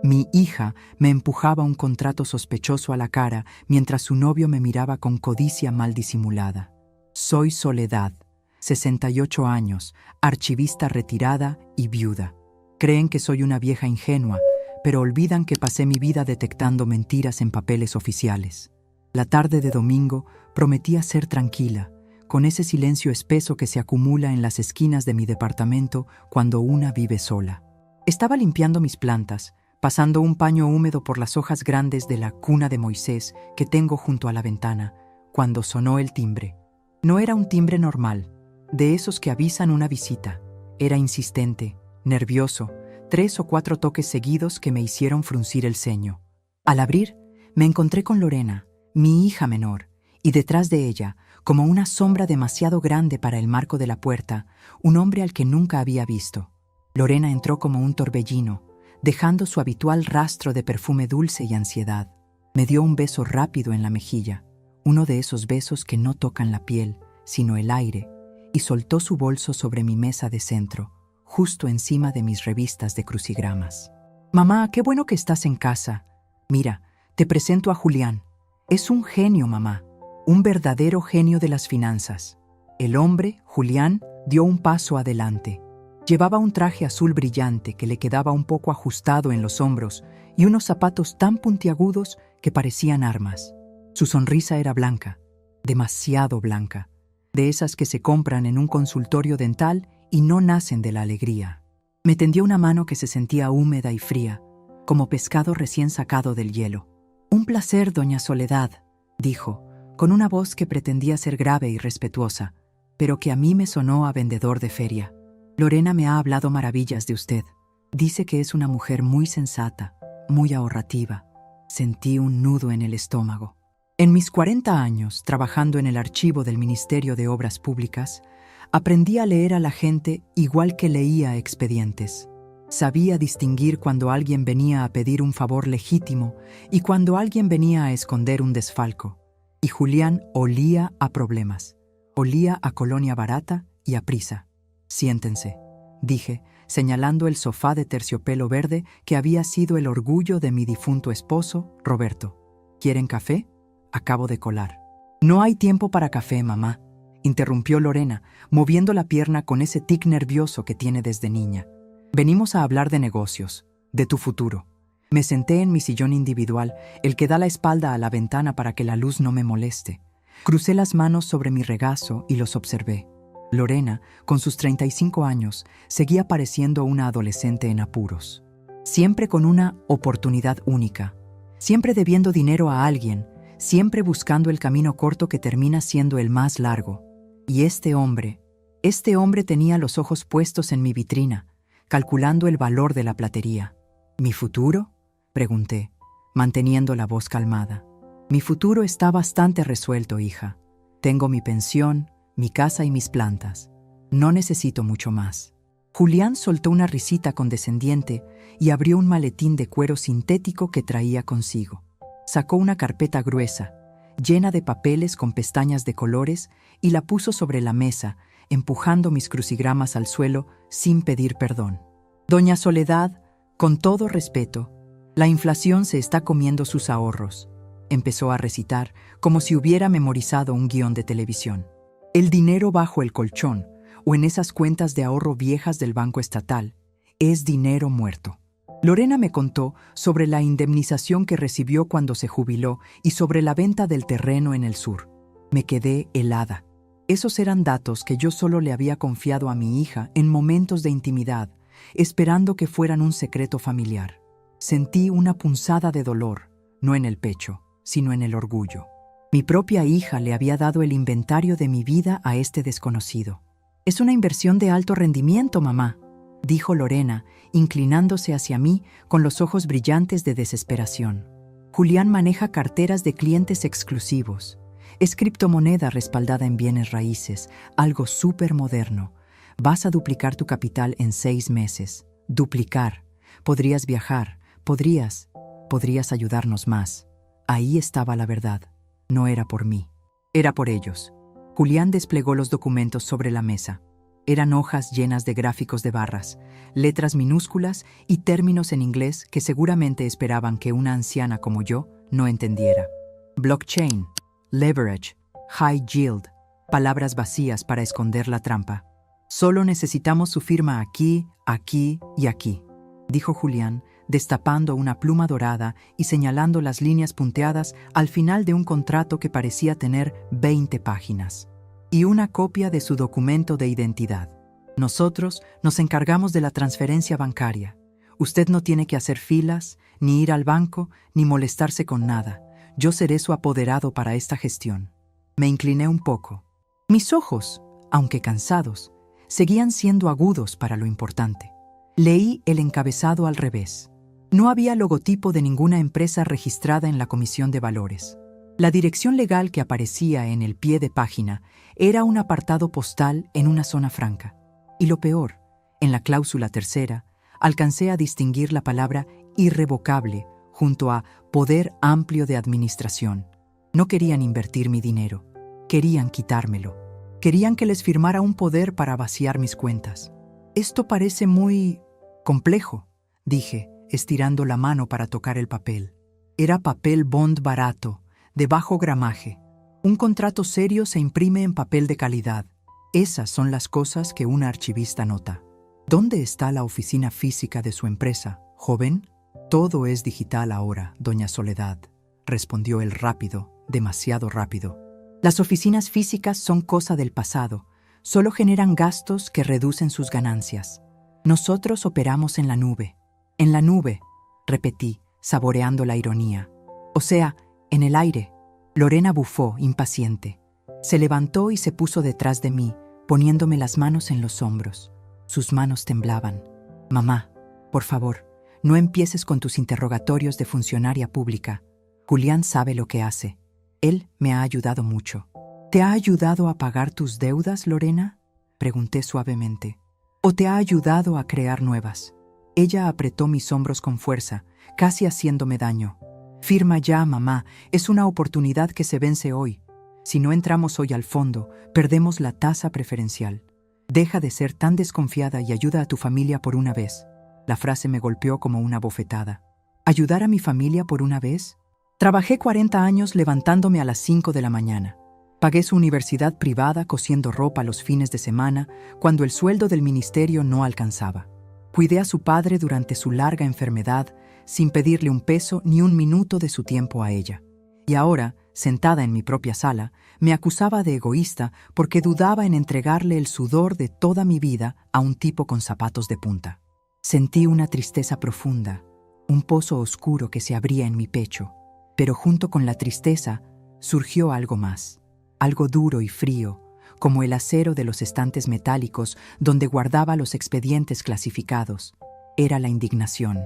Mi hija me empujaba un contrato sospechoso a la cara mientras su novio me miraba con codicia mal disimulada. Soy Soledad, 68 años, archivista retirada y viuda. Creen que soy una vieja ingenua, pero olvidan que pasé mi vida detectando mentiras en papeles oficiales. La tarde de domingo prometía ser tranquila, con ese silencio espeso que se acumula en las esquinas de mi departamento cuando una vive sola. Estaba limpiando mis plantas, pasando un paño húmedo por las hojas grandes de la cuna de Moisés que tengo junto a la ventana, cuando sonó el timbre. No era un timbre normal, de esos que avisan una visita. Era insistente, nervioso, 3 o 4 toques seguidos que me hicieron fruncir el ceño. Al abrir, me encontré con Lorena, mi hija menor, y detrás de ella, como una sombra demasiado grande para el marco de la puerta, un hombre al que nunca había visto. Lorena entró como un torbellino, dejando su habitual rastro de perfume dulce y ansiedad. Me dio un beso rápido en la mejilla, uno de esos besos que no tocan la piel, sino el aire, y soltó su bolso sobre mi mesa de centro, justo encima de mis revistas de crucigramas. «Mamá, qué bueno que estás en casa. Mira, te presento a Julián. Es un genio, mamá, un verdadero genio de las finanzas». El hombre, Julián, dio un paso adelante. Llevaba un traje azul brillante que le quedaba un poco ajustado en los hombros y unos zapatos tan puntiagudos que parecían armas. Su sonrisa era blanca, demasiado blanca, de esas que se compran en un consultorio dental y no nacen de la alegría. Me tendió una mano que se sentía húmeda y fría, como pescado recién sacado del hielo. «Un placer, doña Soledad», dijo, con una voz que pretendía ser grave y respetuosa, pero que a mí me sonó a vendedor de feria. «Lorena me ha hablado maravillas de usted. Dice que es una mujer muy sensata, muy ahorrativa». Sentí un nudo en el estómago. En mis 40 años, trabajando en el archivo del Ministerio de Obras Públicas, aprendí a leer a la gente igual que leía expedientes. Sabía distinguir cuando alguien venía a pedir un favor legítimo y cuando alguien venía a esconder un desfalco. Y Julián olía a problemas, olía a colonia barata y a prisa. «Siéntense», dije, señalando el sofá de terciopelo verde que había sido el orgullo de mi difunto esposo, Roberto. «¿Quieren café? Acabo de colar». «No hay tiempo para café, mamá», interrumpió Lorena, moviendo la pierna con ese tic nervioso que tiene desde niña. «Venimos a hablar de negocios, de tu futuro». Me senté en mi sillón individual, el que da la espalda a la ventana para que la luz no me moleste. Crucé las manos sobre mi regazo y los observé. Lorena, con sus 35 años, seguía pareciendo una adolescente en apuros. Siempre con una oportunidad única, siempre debiendo dinero a alguien, siempre buscando el camino corto que termina siendo el más largo. Y este hombre tenía los ojos puestos en mi vitrina, calculando el valor de la platería. ¿Mi futuro?, pregunté, manteniendo la voz calmada. «Mi futuro está bastante resuelto, hija. Tengo mi pensión, mi casa y mis plantas. No necesito mucho más». Julián soltó una risita condescendiente y abrió un maletín de cuero sintético que traía consigo. Sacó una carpeta gruesa, llena de papeles con pestañas de colores, y la puso sobre la mesa, empujando mis crucigramas al suelo sin pedir perdón. «Doña Soledad, con todo respeto, la inflación se está comiendo sus ahorros», empezó a recitar como si hubiera memorizado un guión de televisión. «El dinero bajo el colchón o en esas cuentas de ahorro viejas del Banco Estatal es dinero muerto». Lorena me contó sobre la indemnización que recibió cuando se jubiló y sobre la venta del terreno en el sur. Me quedé helada. Esos eran datos que yo solo le había confiado a mi hija en momentos de intimidad, esperando que fueran un secreto familiar. Sentí una punzada de dolor, no en el pecho, sino en el orgullo. Mi propia hija le había dado el inventario de mi vida a este desconocido. «Es una inversión de alto rendimiento, mamá», dijo Lorena, inclinándose hacia mí con los ojos brillantes de desesperación. «Julián maneja carteras de clientes exclusivos. Es criptomoneda respaldada en bienes raíces, algo súper moderno. Vas a duplicar tu capital en 6 meses. Duplicar. Podrías viajar. Podrías ayudarnos más». Ahí estaba la verdad. No era por mí. Era por ellos. Julián desplegó los documentos sobre la mesa. Eran hojas llenas de gráficos de barras, letras minúsculas y términos en inglés que seguramente esperaban que una anciana como yo no entendiera. Blockchain, leverage, high yield, palabras vacías para esconder la trampa. Solo necesitamos su firma aquí, aquí y aquí, dijo Julián, destapando una pluma dorada y señalando las líneas punteadas al final de un contrato que parecía tener 20 páginas. Y una copia de su documento de identidad. Nosotros nos encargamos de la transferencia bancaria. Usted no tiene que hacer filas, ni ir al banco, ni molestarse con nada. Yo seré su apoderado para esta gestión. Me incliné un poco. Mis ojos, aunque cansados, seguían siendo agudos para lo importante. Leí el encabezado al revés. No había logotipo de ninguna empresa registrada en la Comisión de Valores. La dirección legal que aparecía en el pie de página era un apartado postal en una zona franca. Y lo peor, en la cláusula tercera, alcancé a distinguir la palabra irrevocable junto a poder amplio de administración. No querían invertir mi dinero, querían quitármelo. Querían que les firmara un poder para vaciar mis cuentas. Esto parece muy complejo, dije, estirando la mano para tocar el papel. Era papel bond barato, de bajo gramaje. Un contrato serio se imprime en papel de calidad. Esas son las cosas que un archivista nota. ¿Dónde está la oficina física de su empresa, joven? Todo es digital ahora, doña Soledad, respondió él rápido, demasiado rápido. Las oficinas físicas son cosa del pasado. Solo generan gastos que reducen sus ganancias. Nosotros operamos en la nube. En la nube, repetí, saboreando la ironía. O sea, en el aire. Lorena bufó, impaciente. Se levantó y se puso detrás de mí, poniéndome las manos en los hombros. Sus manos temblaban. Mamá, por favor, no empieces con tus interrogatorios de funcionaria pública. Julián sabe lo que hace. Él me ha ayudado mucho. ¿Te ha ayudado a pagar tus deudas, Lorena?, pregunté suavemente. ¿O te ha ayudado a crear nuevas? Ella apretó mis hombros con fuerza, casi haciéndome daño. Firma ya, mamá, es una oportunidad que se vence hoy. Si no entramos hoy al fondo, perdemos la tasa preferencial. Deja de ser tan desconfiada y ayuda a tu familia por una vez. La frase me golpeó como una bofetada. ¿Ayudar a mi familia por una vez? Trabajé 40 años levantándome a las 5 de la mañana. Pagué su universidad privada cosiendo ropa los fines de semana cuando el sueldo del ministerio no alcanzaba. Cuidé a su padre durante su larga enfermedad sin pedirle un peso ni un minuto de su tiempo a ella. Y ahora, sentada en mi propia sala, me acusaba de egoísta porque dudaba en entregarle el sudor de toda mi vida a un tipo con zapatos de punta. Sentí una tristeza profunda, un pozo oscuro que se abría en mi pecho, pero junto con la tristeza surgió algo más, algo duro y frío, como el acero de los estantes metálicos donde guardaba los expedientes clasificados. Era la indignación,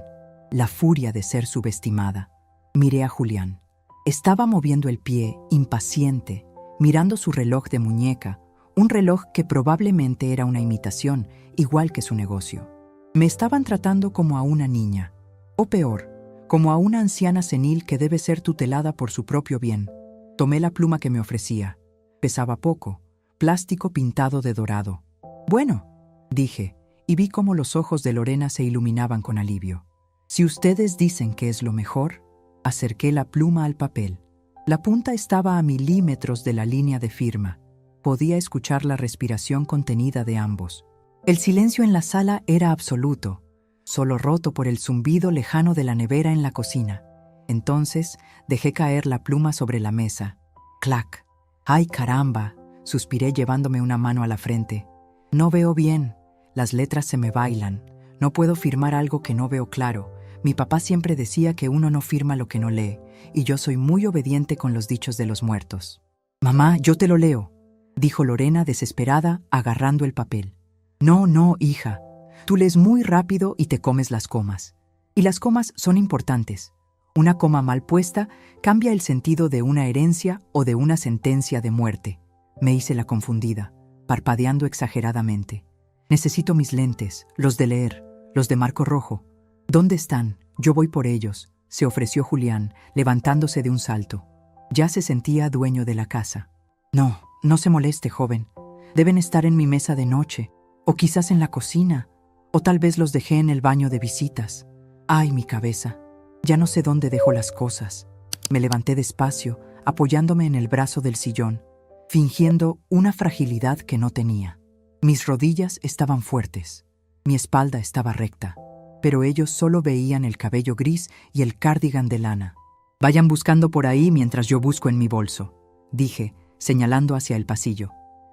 la furia de ser subestimada. Miré a Julián. Estaba moviendo el pie, impaciente, mirando su reloj de muñeca, un reloj que probablemente era una imitación, igual que su negocio. Me estaban tratando como a una niña, o peor, como a una anciana senil que debe ser tutelada por su propio bien. Tomé la pluma que me ofrecía. Pesaba poco, plástico pintado de dorado. Bueno, dije, y vi cómo los ojos de Lorena se iluminaban con alivio. Si ustedes dicen que es lo mejor, acerqué la pluma al papel. La punta estaba a milímetros de la línea de firma. Podía escuchar la respiración contenida de ambos. El silencio en la sala era absoluto, solo roto por el zumbido lejano de la nevera en la cocina. Entonces dejé caer la pluma sobre la mesa. ¡Clac! ¡Ay, caramba!, suspiré llevándome una mano a la frente. No veo bien. Las letras se me bailan. No puedo firmar algo que no veo claro. Mi papá siempre decía que uno no firma lo que no lee, y yo soy muy obediente con los dichos de los muertos. Mamá, yo te lo leo, dijo Lorena desesperada, agarrando el papel. No, no, hija. Tú lees muy rápido y te comes las comas. Y las comas son importantes. Una coma mal puesta cambia el sentido de una herencia o de una sentencia de muerte. Me hice la confundida, parpadeando exageradamente. Necesito mis lentes, los de leer, los de marco rojo. ¿Dónde están? Yo voy por ellos, se ofreció Julián, levantándose de un salto. Ya se sentía dueño de la casa. No, no se moleste, joven. Deben estar en mi mesa de noche. O quizás en la cocina, o tal vez los dejé en el baño de visitas. ¡Ay, mi cabeza! Ya no sé dónde dejo las cosas. Me levanté despacio, apoyándome en el brazo del sillón, fingiendo una fragilidad que no tenía. Mis rodillas estaban fuertes, mi espalda estaba recta, pero ellos solo veían el cabello gris y el cardigan de lana. «Vayan buscando por ahí mientras yo busco en mi bolso», dije, señalando hacia el pasillo.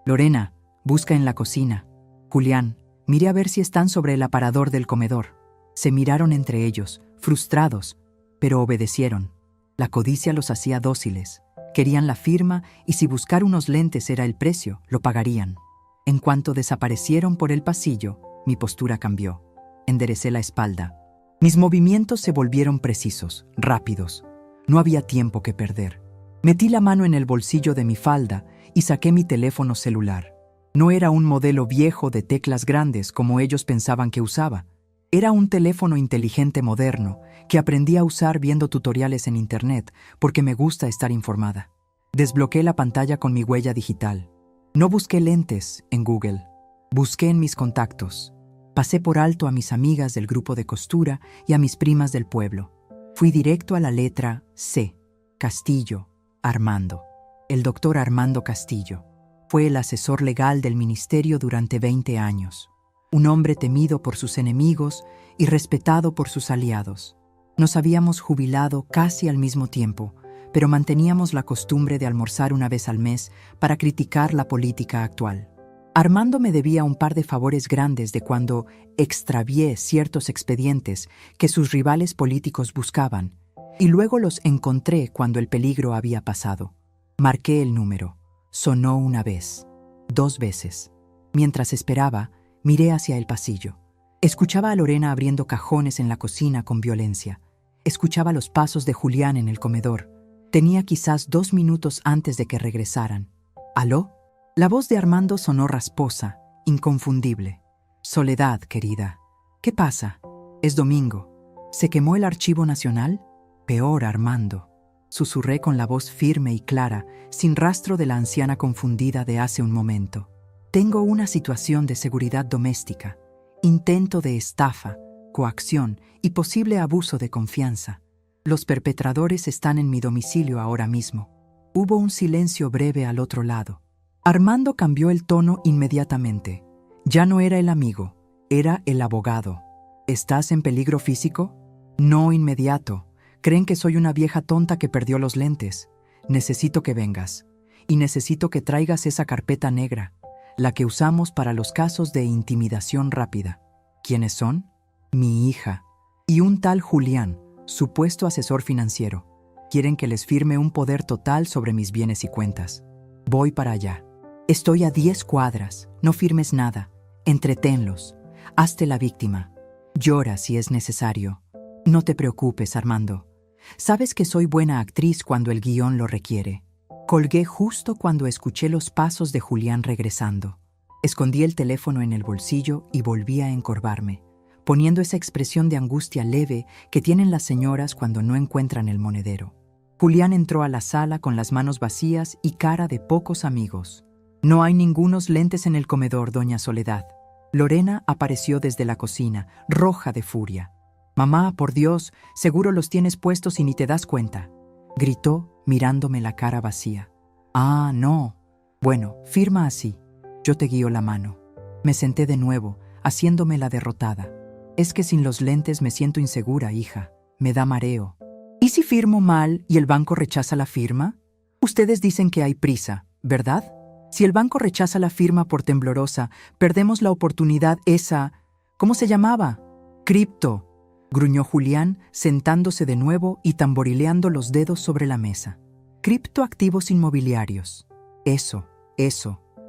«Lorena, busca en la cocina. Julián, mire a ver si están sobre el aparador del comedor». Se miraron entre ellos, frustrados, pero obedecieron. La codicia los hacía dóciles. Querían la firma y si buscar unos lentes era el precio, lo pagarían. En cuanto desaparecieron por el pasillo, mi postura cambió. Enderecé la espalda. Mis movimientos se volvieron precisos, rápidos. No había tiempo que perder. Metí la mano en el bolsillo de mi falda y saqué mi teléfono celular. No era un modelo viejo de teclas grandes como ellos pensaban que usaba. Era un teléfono inteligente moderno que aprendí a usar viendo tutoriales en internet porque me gusta estar informada. Desbloqueé la pantalla con mi huella digital. No busqué lentes en Google. Busqué en mis contactos. Pasé por alto a mis amigas del grupo de costura y a mis primas del pueblo. Fui directo a la letra C. Castillo, Armando. El doctor Armando Castillo. Fue el asesor legal del ministerio durante 20 años. Un hombre temido por sus enemigos y respetado por sus aliados. Nos habíamos jubilado casi al mismo tiempo, pero manteníamos la costumbre de almorzar una vez al mes para criticar la política actual. Armando me debía un par de favores grandes de cuando extravié ciertos expedientes que sus rivales políticos buscaban, y luego los encontré cuando el peligro había pasado. Marqué el número. Sonó una vez, 2 veces. Mientras esperaba, miré hacia el pasillo. Escuchaba a Lorena abriendo cajones en la cocina con violencia. Escuchaba los pasos de Julián en el comedor. Tenía quizás 2 minutos antes de que regresaran. ¿Aló? La voz de Armando sonó rasposa, inconfundible. «Soledad, querida. ¿Qué pasa? Es domingo. ¿Se quemó el Archivo Nacional? Peor, Armando». Susurré con la voz firme y clara, sin rastro de la anciana confundida de hace un momento. «Tengo una situación de seguridad doméstica, intento de estafa, coacción y posible abuso de confianza. Los perpetradores están en mi domicilio ahora mismo». Hubo un silencio breve al otro lado. Armando cambió el tono inmediatamente. Ya no era el amigo, era el abogado. «¿Estás en peligro físico?» «No inmediato. Creen que soy una vieja tonta que perdió los lentes. Necesito que vengas. Y necesito que traigas esa carpeta negra, la que usamos para los casos de intimidación rápida». «¿Quiénes son?» «Mi hija. Y un tal Julián, supuesto asesor financiero. Quieren que les firme un poder total sobre mis bienes y cuentas. Voy para allá. Estoy a 10 cuadras. No firmes nada. Entreténlos. Hazte la víctima. Llora si es necesario. No te preocupes, Armando. Sabes que soy buena actriz cuando el guión lo requiere». Colgué justo cuando escuché los pasos de Julián regresando. Escondí el teléfono en el bolsillo y volví a encorvarme, poniendo esa expresión de angustia leve que tienen las señoras cuando no encuentran el monedero. Julián entró a la sala con las manos vacías y cara de pocos amigos. «No hay ningunos lentes en el comedor, doña Soledad». Lorena apareció desde la cocina, roja de furia. «Mamá, por Dios, seguro los tienes puestos y ni te das cuenta», gritó mirándome la cara vacía. «Ah, no. Bueno, firma así. Yo te guío la mano». Me senté de nuevo, haciéndome la derrotada. «Es que sin los lentes me siento insegura, hija. Me da mareo». «¿Y si firmo mal y el banco rechaza la firma? Ustedes dicen que hay prisa, ¿verdad? Si el banco rechaza la firma por temblorosa, perdemos la oportunidad esa... ¿Cómo se llamaba? Cripto», gruñó Julián, sentándose de nuevo y tamborileando los dedos sobre la mesa. «Criptoactivos inmobiliarios. Eso,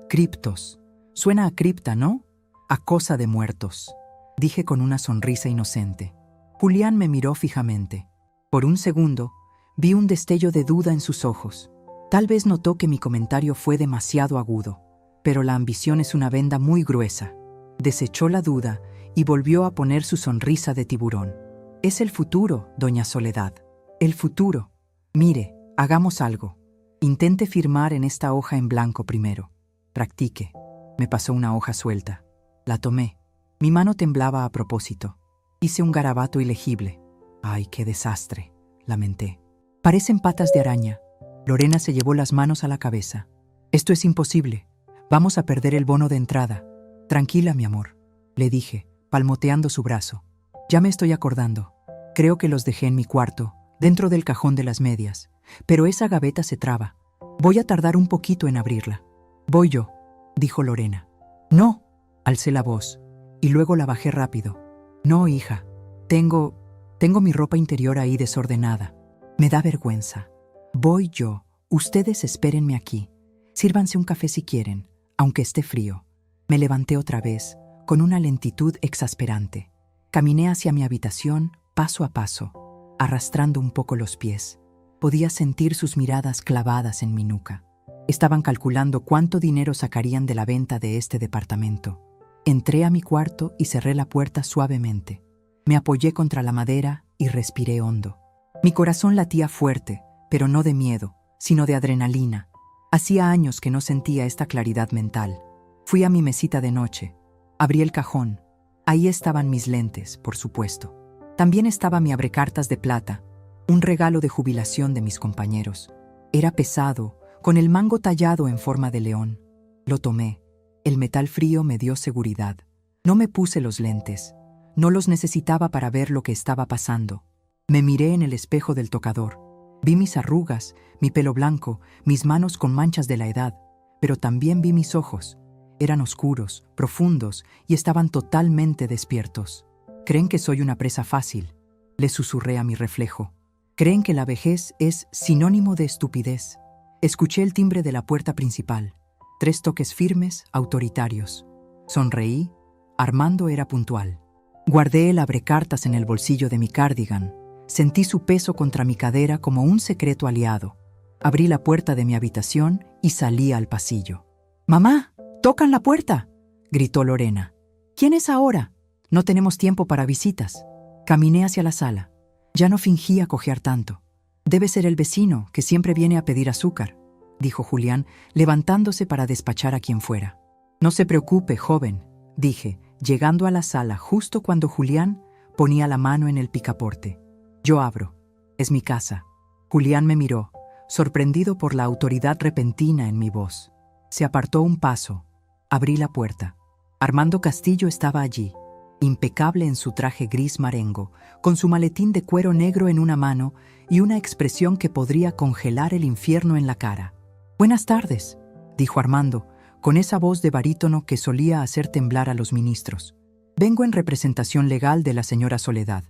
criptos. Suena a cripta, ¿no? A cosa de muertos», dije con una sonrisa inocente. Julián me miró fijamente. Por un segundo, vi un destello de duda en sus ojos. Tal vez notó que mi comentario fue demasiado agudo, pero la ambición es una venda muy gruesa. Desechó la duda y volvió a poner su sonrisa de tiburón. «Es el futuro, doña Soledad. El futuro. Mire, hagamos algo. Intente firmar en esta hoja en blanco primero. Practique». Me pasó una hoja suelta. La tomé. Mi mano temblaba a propósito. Hice un garabato ilegible. ¡Ay, qué desastre!, lamenté. Parecen patas de araña. Lorena se llevó las manos a la cabeza. Esto es imposible. Vamos a perder el bono de entrada. Tranquila, mi amor, le dije, palmoteando su brazo. Ya me estoy acordando. Creo que los dejé en mi cuarto, dentro del cajón de las medias. Pero esa gaveta se traba. Voy a tardar un poquito en abrirla. Voy yo, dijo Lorena. No, alcé la voz, y luego la bajé rápido. No, hija, tengo mi ropa interior ahí desordenada. Me da vergüenza. Voy yo. Ustedes espérenme aquí. Sírvanse un café si quieren, aunque esté frío. Me levanté otra vez, con una lentitud exasperante. Caminé hacia mi habitación, paso a paso, arrastrando un poco los pies. Podía sentir sus miradas clavadas en mi nuca. Estaban calculando cuánto dinero sacarían de la venta de este departamento. Entré a mi cuarto y cerré la puerta suavemente. Me apoyé contra la madera y respiré hondo. Mi corazón latía fuerte, pero no de miedo, sino de adrenalina. Hacía años que no sentía esta claridad mental. Fui a mi mesita de noche. Abrí el cajón. Ahí estaban mis lentes, por supuesto. También estaba mi abrecartas de plata, un regalo de jubilación de mis compañeros. Era pesado, con el mango tallado en forma de león. Lo tomé. El metal frío me dio seguridad. No me puse los lentes. No los necesitaba para ver lo que estaba pasando. Me miré en el espejo del tocador. Vi mis arrugas, mi pelo blanco, mis manos con manchas de la edad, pero también vi mis ojos. Eran oscuros, profundos y estaban totalmente despiertos. ¿Creen que soy una presa fácil?, le susurré a mi reflejo. ¿Creen que la vejez es sinónimo de estupidez? Escuché el timbre de la puerta principal. 3 toques firmes, autoritarios. Sonreí. Armando era puntual. Guardé el abrecartas en el bolsillo de mi cardigan. Sentí su peso contra mi cadera como un secreto aliado. Abrí la puerta de mi habitación y salí al pasillo. «¡Mamá! ¡Tocan la puerta!», gritó Lorena. «¿Quién es ahora? No tenemos tiempo para visitas». Caminé hacia la sala. Ya no fingía cojear tanto. «Debe ser el vecino, que siempre viene a pedir azúcar», dijo Julián, levantándose para despachar a quien fuera. «No se preocupe, joven», dije, llegando a la sala justo cuando Julián ponía la mano en el picaporte. «Yo abro. Es mi casa». Julián me miró, sorprendido por la autoridad repentina en mi voz. Se apartó un paso. Abrí la puerta. Armando Castillo estaba allí, impecable en su traje gris marengo, con su maletín de cuero negro en una mano y una expresión que podría congelar el infierno en la cara. «Buenas tardes», dijo Armando, con esa voz de barítono que solía hacer temblar a los ministros. «Vengo en representación legal de la señora Soledad.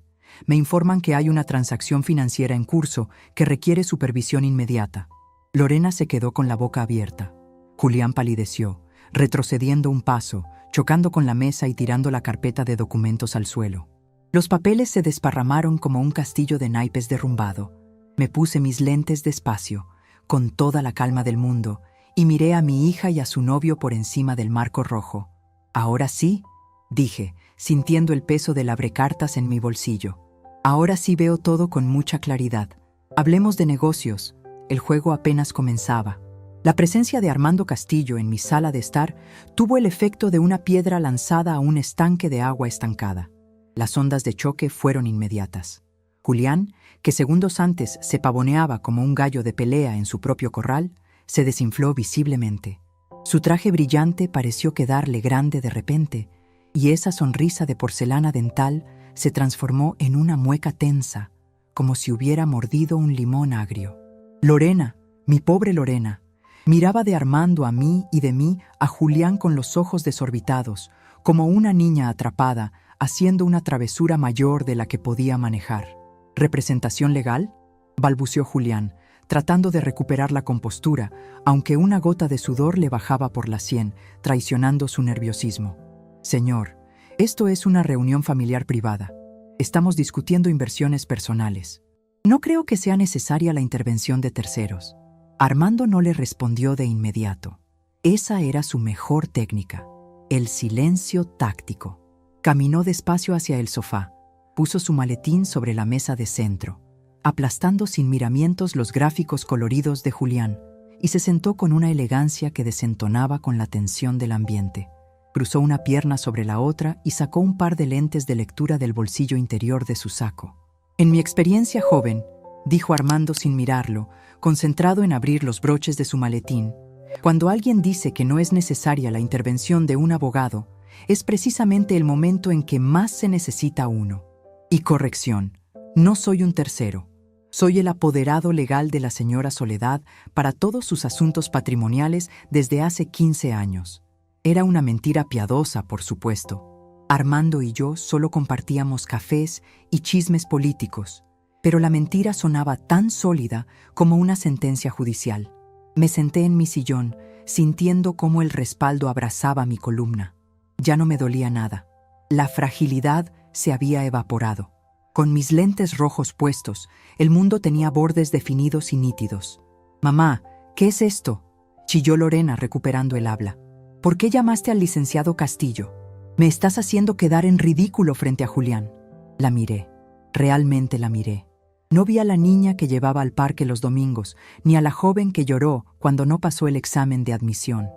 Me informan que hay una transacción financiera en curso que requiere supervisión inmediata». Lorena se quedó con la boca abierta. Julián palideció, retrocediendo un paso, chocando con la mesa y tirando la carpeta de documentos al suelo. Los papeles se desparramaron como un castillo de naipes derrumbado. Me puse mis lentes despacio, con toda la calma del mundo, y miré a mi hija y a su novio por encima del marco rojo. «Ahora sí», dije, sintiendo el peso del abrecartas en mi bolsillo. «Ahora sí veo todo con mucha claridad. Hablemos de negocios». El juego apenas comenzaba. La presencia de Armando Castillo en mi sala de estar tuvo el efecto de una piedra lanzada a un estanque de agua estancada. Las ondas de choque fueron inmediatas. Julián, que segundos antes se pavoneaba como un gallo de pelea en su propio corral, se desinfló visiblemente. Su traje brillante pareció quedarle grande de repente, y esa sonrisa de porcelana dental se transformó en una mueca tensa, como si hubiera mordido un limón agrio. Lorena, mi pobre Lorena, miraba de Armando a mí y de mí a Julián con los ojos desorbitados, como una niña atrapada, haciendo una travesura mayor de la que podía manejar. «¿Representación legal?», balbuceó Julián, tratando de recuperar la compostura, aunque una gota de sudor le bajaba por la sien, traicionando su nerviosismo. «Señor, esto es una reunión familiar privada. Estamos discutiendo inversiones personales. No creo que sea necesaria la intervención de terceros». Armando no le respondió de inmediato. Esa era su mejor técnica, el silencio táctico. Caminó despacio hacia el sofá, puso su maletín sobre la mesa de centro, aplastando sin miramientos los gráficos coloridos de Julián, y se sentó con una elegancia que desentonaba con la tensión del ambiente. Cruzó una pierna sobre la otra y sacó un par de lentes de lectura del bolsillo interior de su saco. En mi experiencia joven, dijo Armando sin mirarlo, concentrado en abrir los broches de su maletín, cuando alguien dice que no es necesaria la intervención de un abogado, es precisamente el momento en que más se necesita uno. Y corrección, no soy un tercero. Soy el apoderado legal de la señora Soledad para todos sus asuntos patrimoniales desde hace 15 años. Era una mentira piadosa, por supuesto. Armando y yo solo compartíamos cafés y chismes políticos, pero la mentira sonaba tan sólida como una sentencia judicial. Me senté en mi sillón, sintiendo cómo el respaldo abrazaba mi columna. Ya no me dolía nada. La fragilidad se había evaporado. Con mis lentes rojos puestos, el mundo tenía bordes definidos y nítidos. «Mamá, ¿qué es esto?», chilló Lorena recuperando el habla. «¿Por qué llamaste al licenciado Castillo? Me estás haciendo quedar en ridículo frente a Julián». La miré. Realmente la miré. No vi a la niña que llevaba al parque los domingos, ni a la joven que lloró cuando no pasó el examen de admisión.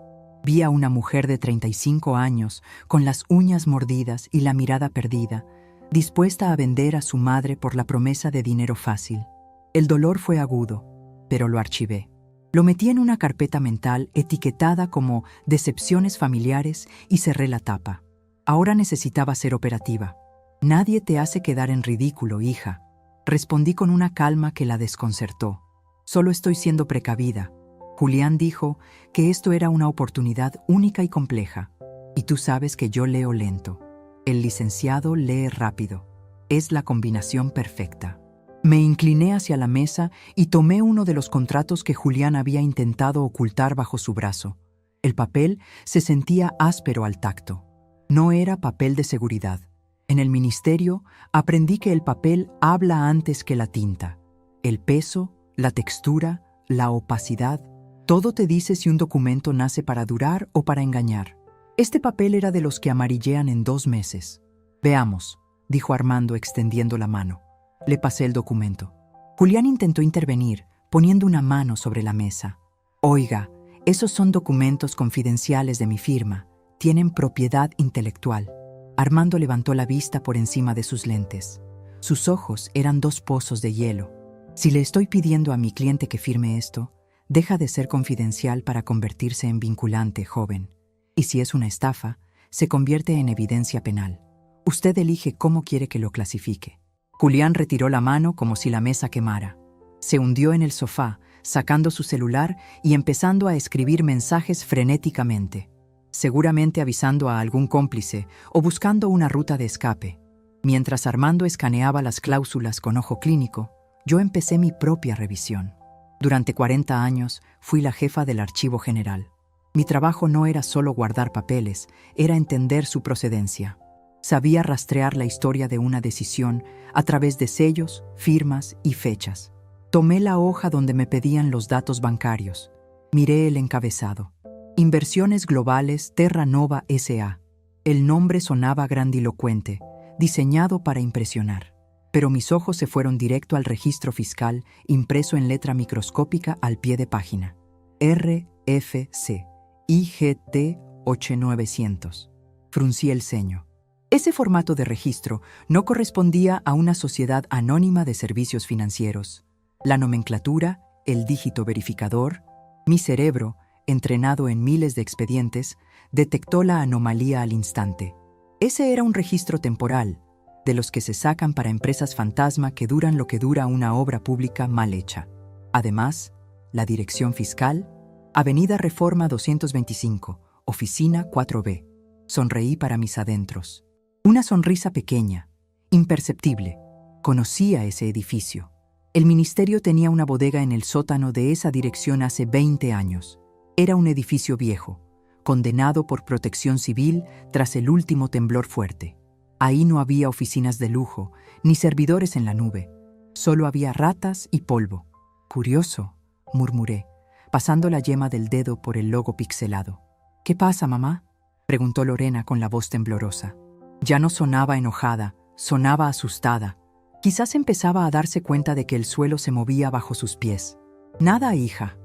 Vi a una mujer de 35 años, con las uñas mordidas y la mirada perdida, dispuesta a vender a su madre por la promesa de dinero fácil. El dolor fue agudo, pero lo archivé. Lo metí en una carpeta mental etiquetada como decepciones familiares y cerré la tapa. Ahora necesitaba ser operativa. «Nadie te hace quedar en ridículo, hija», respondí con una calma que la desconcertó. «Solo estoy siendo precavida. Julián dijo que esto era una oportunidad única y compleja. Y tú sabes que yo leo lento. El licenciado lee rápido. Es la combinación perfecta». Me incliné hacia la mesa y tomé uno de los contratos que Julián había intentado ocultar bajo su brazo. El papel se sentía áspero al tacto. No era papel de seguridad. En el ministerio aprendí que el papel habla antes que la tinta. El peso, la textura, la opacidad, todo te dice si un documento nace para durar o para engañar. Este papel era de los que amarillean en 2 meses. «Veamos», dijo Armando extendiendo la mano. Le pasé el documento. Julián intentó intervenir, poniendo una mano sobre la mesa. «Oiga, esos son documentos confidenciales de mi firma. Tienen propiedad intelectual». Armando levantó la vista por encima de sus lentes. Sus ojos eran 2 pozos de hielo. «Si le estoy pidiendo a mi cliente que firme esto, deja de ser confidencial para convertirse en vinculante, joven. Y si es una estafa, se convierte en evidencia penal. Usted elige cómo quiere que lo clasifique». Julián retiró la mano como si la mesa quemara. Se hundió en el sofá, sacando su celular y empezando a escribir mensajes frenéticamente, seguramente avisando a algún cómplice o buscando una ruta de escape. Mientras Armando escaneaba las cláusulas con ojo clínico, yo empecé mi propia revisión. Durante 40 años fui la jefa del Archivo General. Mi trabajo no era solo guardar papeles, era entender su procedencia. Sabía rastrear la historia de una decisión a través de sellos, firmas y fechas. Tomé la hoja donde me pedían los datos bancarios. Miré el encabezado. Inversiones Globales Terra Nova S.A. El nombre sonaba grandilocuente, diseñado para impresionar. Pero mis ojos se fueron directo al registro fiscal, impreso en letra microscópica al pie de página. RFC, IGT 8900. Fruncí el ceño. Ese formato de registro no correspondía a una sociedad anónima de servicios financieros. La nomenclatura, el dígito verificador, mi cerebro, entrenado en miles de expedientes, detectó la anomalía al instante. Ese era un registro temporal, de los que se sacan para empresas fantasma que duran lo que dura una obra pública mal hecha. Además, la dirección fiscal, Avenida Reforma 225, Oficina 4B. Sonreí para mis adentros. Una sonrisa pequeña, imperceptible. Conocía ese edificio. El ministerio tenía una bodega en el sótano de esa dirección hace 20 años. Era un edificio viejo, condenado por protección civil tras el último temblor fuerte. Ahí no había oficinas de lujo, ni servidores en la nube. Solo había ratas y polvo. «Curioso», murmuré, pasando la yema del dedo por el logo pixelado. «¿Qué pasa, mamá?», preguntó Lorena con la voz temblorosa. Ya no sonaba enojada, sonaba asustada. Quizás empezaba a darse cuenta de que el suelo se movía bajo sus pies. «Nada, hija.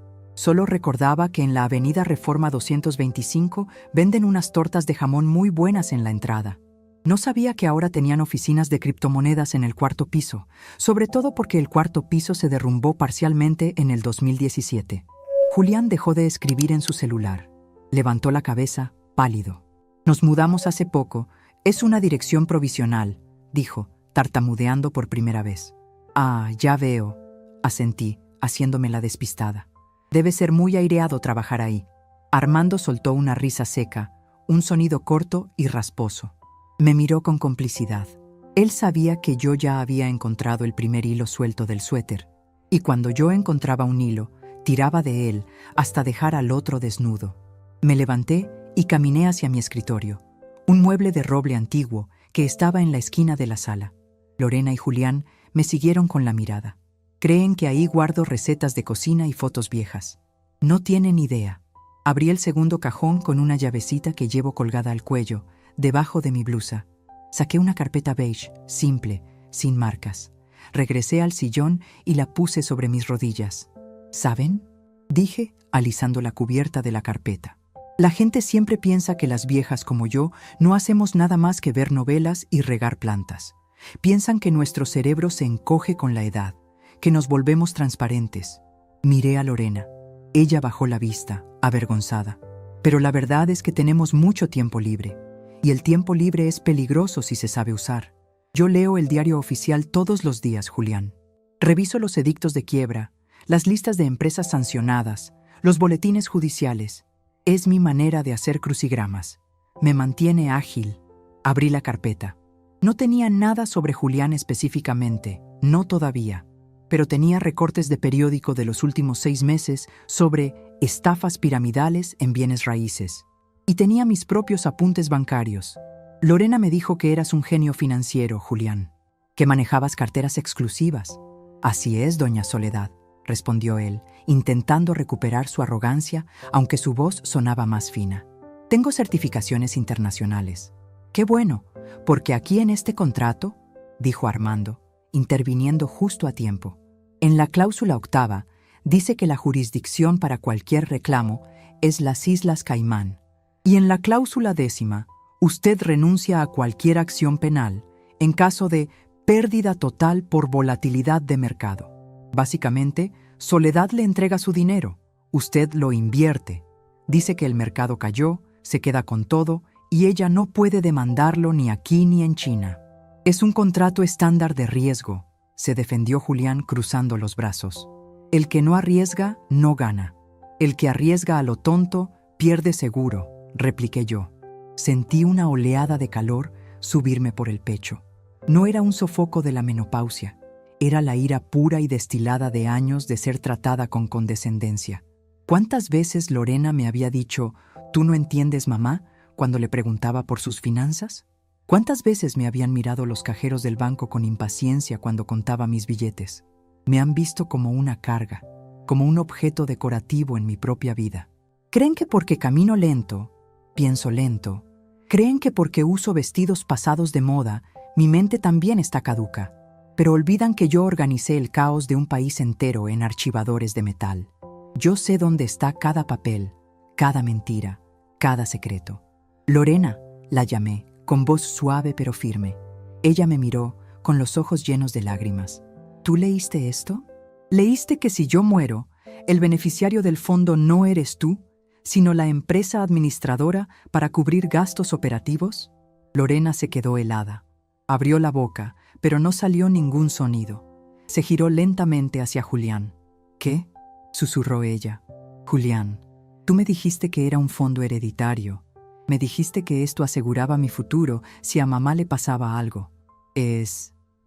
Solo recordaba que en la avenida Reforma 225 venden unas tortas de jamón muy buenas en la entrada. No sabía que ahora tenían oficinas de criptomonedas en el cuarto piso, sobre todo porque el cuarto piso se derrumbó parcialmente en el 2017. Julián dejó de escribir en su celular. Levantó la cabeza, pálido. Nos mudamos hace poco. Es una dirección provisional, dijo, tartamudeando por primera vez. Ah, ya veo, asentí, haciéndome la despistada. Debe ser muy aireado trabajar ahí. Armando soltó una risa seca, un sonido corto y rasposo. Me miró con complicidad. Él sabía que yo ya había encontrado el primer hilo suelto del suéter, y cuando yo encontraba un hilo, tiraba de él hasta dejar al otro desnudo. Me levanté y caminé hacia mi escritorio, un mueble de roble antiguo que estaba en la esquina de la sala. Lorena y Julián me siguieron con la mirada. Creen que ahí guardo recetas de cocina y fotos viejas. No tienen idea. Abrí el segundo cajón con una llavecita que llevo colgada al cuello, debajo de mi blusa. Saqué una carpeta beige, simple, sin marcas. Regresé al sillón y la puse sobre mis rodillas. ¿Saben?, dije, alisando la cubierta de la carpeta. La gente siempre piensa que las viejas como yo no hacemos nada más que ver novelas y regar plantas. Piensan que nuestro cerebro se encoge con la edad, que nos volvemos transparentes. Miré a Lorena. Ella bajó la vista, avergonzada. Pero la verdad es que tenemos mucho tiempo libre. Y el tiempo libre es peligroso si se sabe usar. Yo leo el diario oficial todos los días, Julián. Reviso los edictos de quiebra, las listas de empresas sancionadas, los boletines judiciales. Es mi manera de hacer crucigramas. Me mantiene ágil. Abrí la carpeta. No tenía nada sobre Julián específicamente, no todavía, pero tenía recortes de periódico de los últimos 6 meses sobre estafas piramidales en bienes raíces. Y tenía mis propios apuntes bancarios. Lorena me dijo que eras un genio financiero, Julián, que manejabas carteras exclusivas. Así es, doña Soledad, respondió él, intentando recuperar su arrogancia, aunque su voz sonaba más fina. Tengo certificaciones internacionales. Qué bueno, porque aquí en este contrato, dijo Armando, interviniendo justo a tiempo, en la cláusula 8 dice que la jurisdicción para cualquier reclamo es las Islas Caimán. Y en la cláusula 10, usted renuncia a cualquier acción penal en caso de pérdida total por volatilidad de mercado. Básicamente, Soledad le entrega su dinero, usted lo invierte. Dice que el mercado cayó, se queda con todo y ella no puede demandarlo ni aquí ni en China. Es un contrato estándar de riesgo, se defendió Julián cruzando los brazos. El que no arriesga, no gana. El que arriesga a lo tonto, pierde seguro, repliqué yo. Sentí una oleada de calor subirme por el pecho. No era un sofoco de la menopausia, era la ira pura y destilada de años de ser tratada con condescendencia. ¿Cuántas veces Lorena me había dicho, «¿Tú no entiendes, mamá?», cuando le preguntaba por sus finanzas? ¿Cuántas veces me habían mirado los cajeros del banco con impaciencia cuando contaba mis billetes? Me han visto como una carga, como un objeto decorativo en mi propia vida. Creen que porque camino lento, pienso lento. Creen que porque uso vestidos pasados de moda, mi mente también está caduca. Pero olvidan que yo organicé el caos de un país entero en archivadores de metal. Yo sé dónde está cada papel, cada mentira, cada secreto. Lorena, la llamé, con voz suave pero firme. Ella me miró, con los ojos llenos de lágrimas. ¿Tú leíste esto? ¿Leíste que si yo muero, el beneficiario del fondo no eres tú, sino la empresa administradora para cubrir gastos operativos? Lorena se quedó helada. Abrió la boca, pero no salió ningún sonido. Se giró lentamente hacia Julián. ¿Qué?, susurró ella. Julián, tú me dijiste que era un fondo hereditario. Me dijiste que esto aseguraba mi futuro si a mamá le pasaba algo.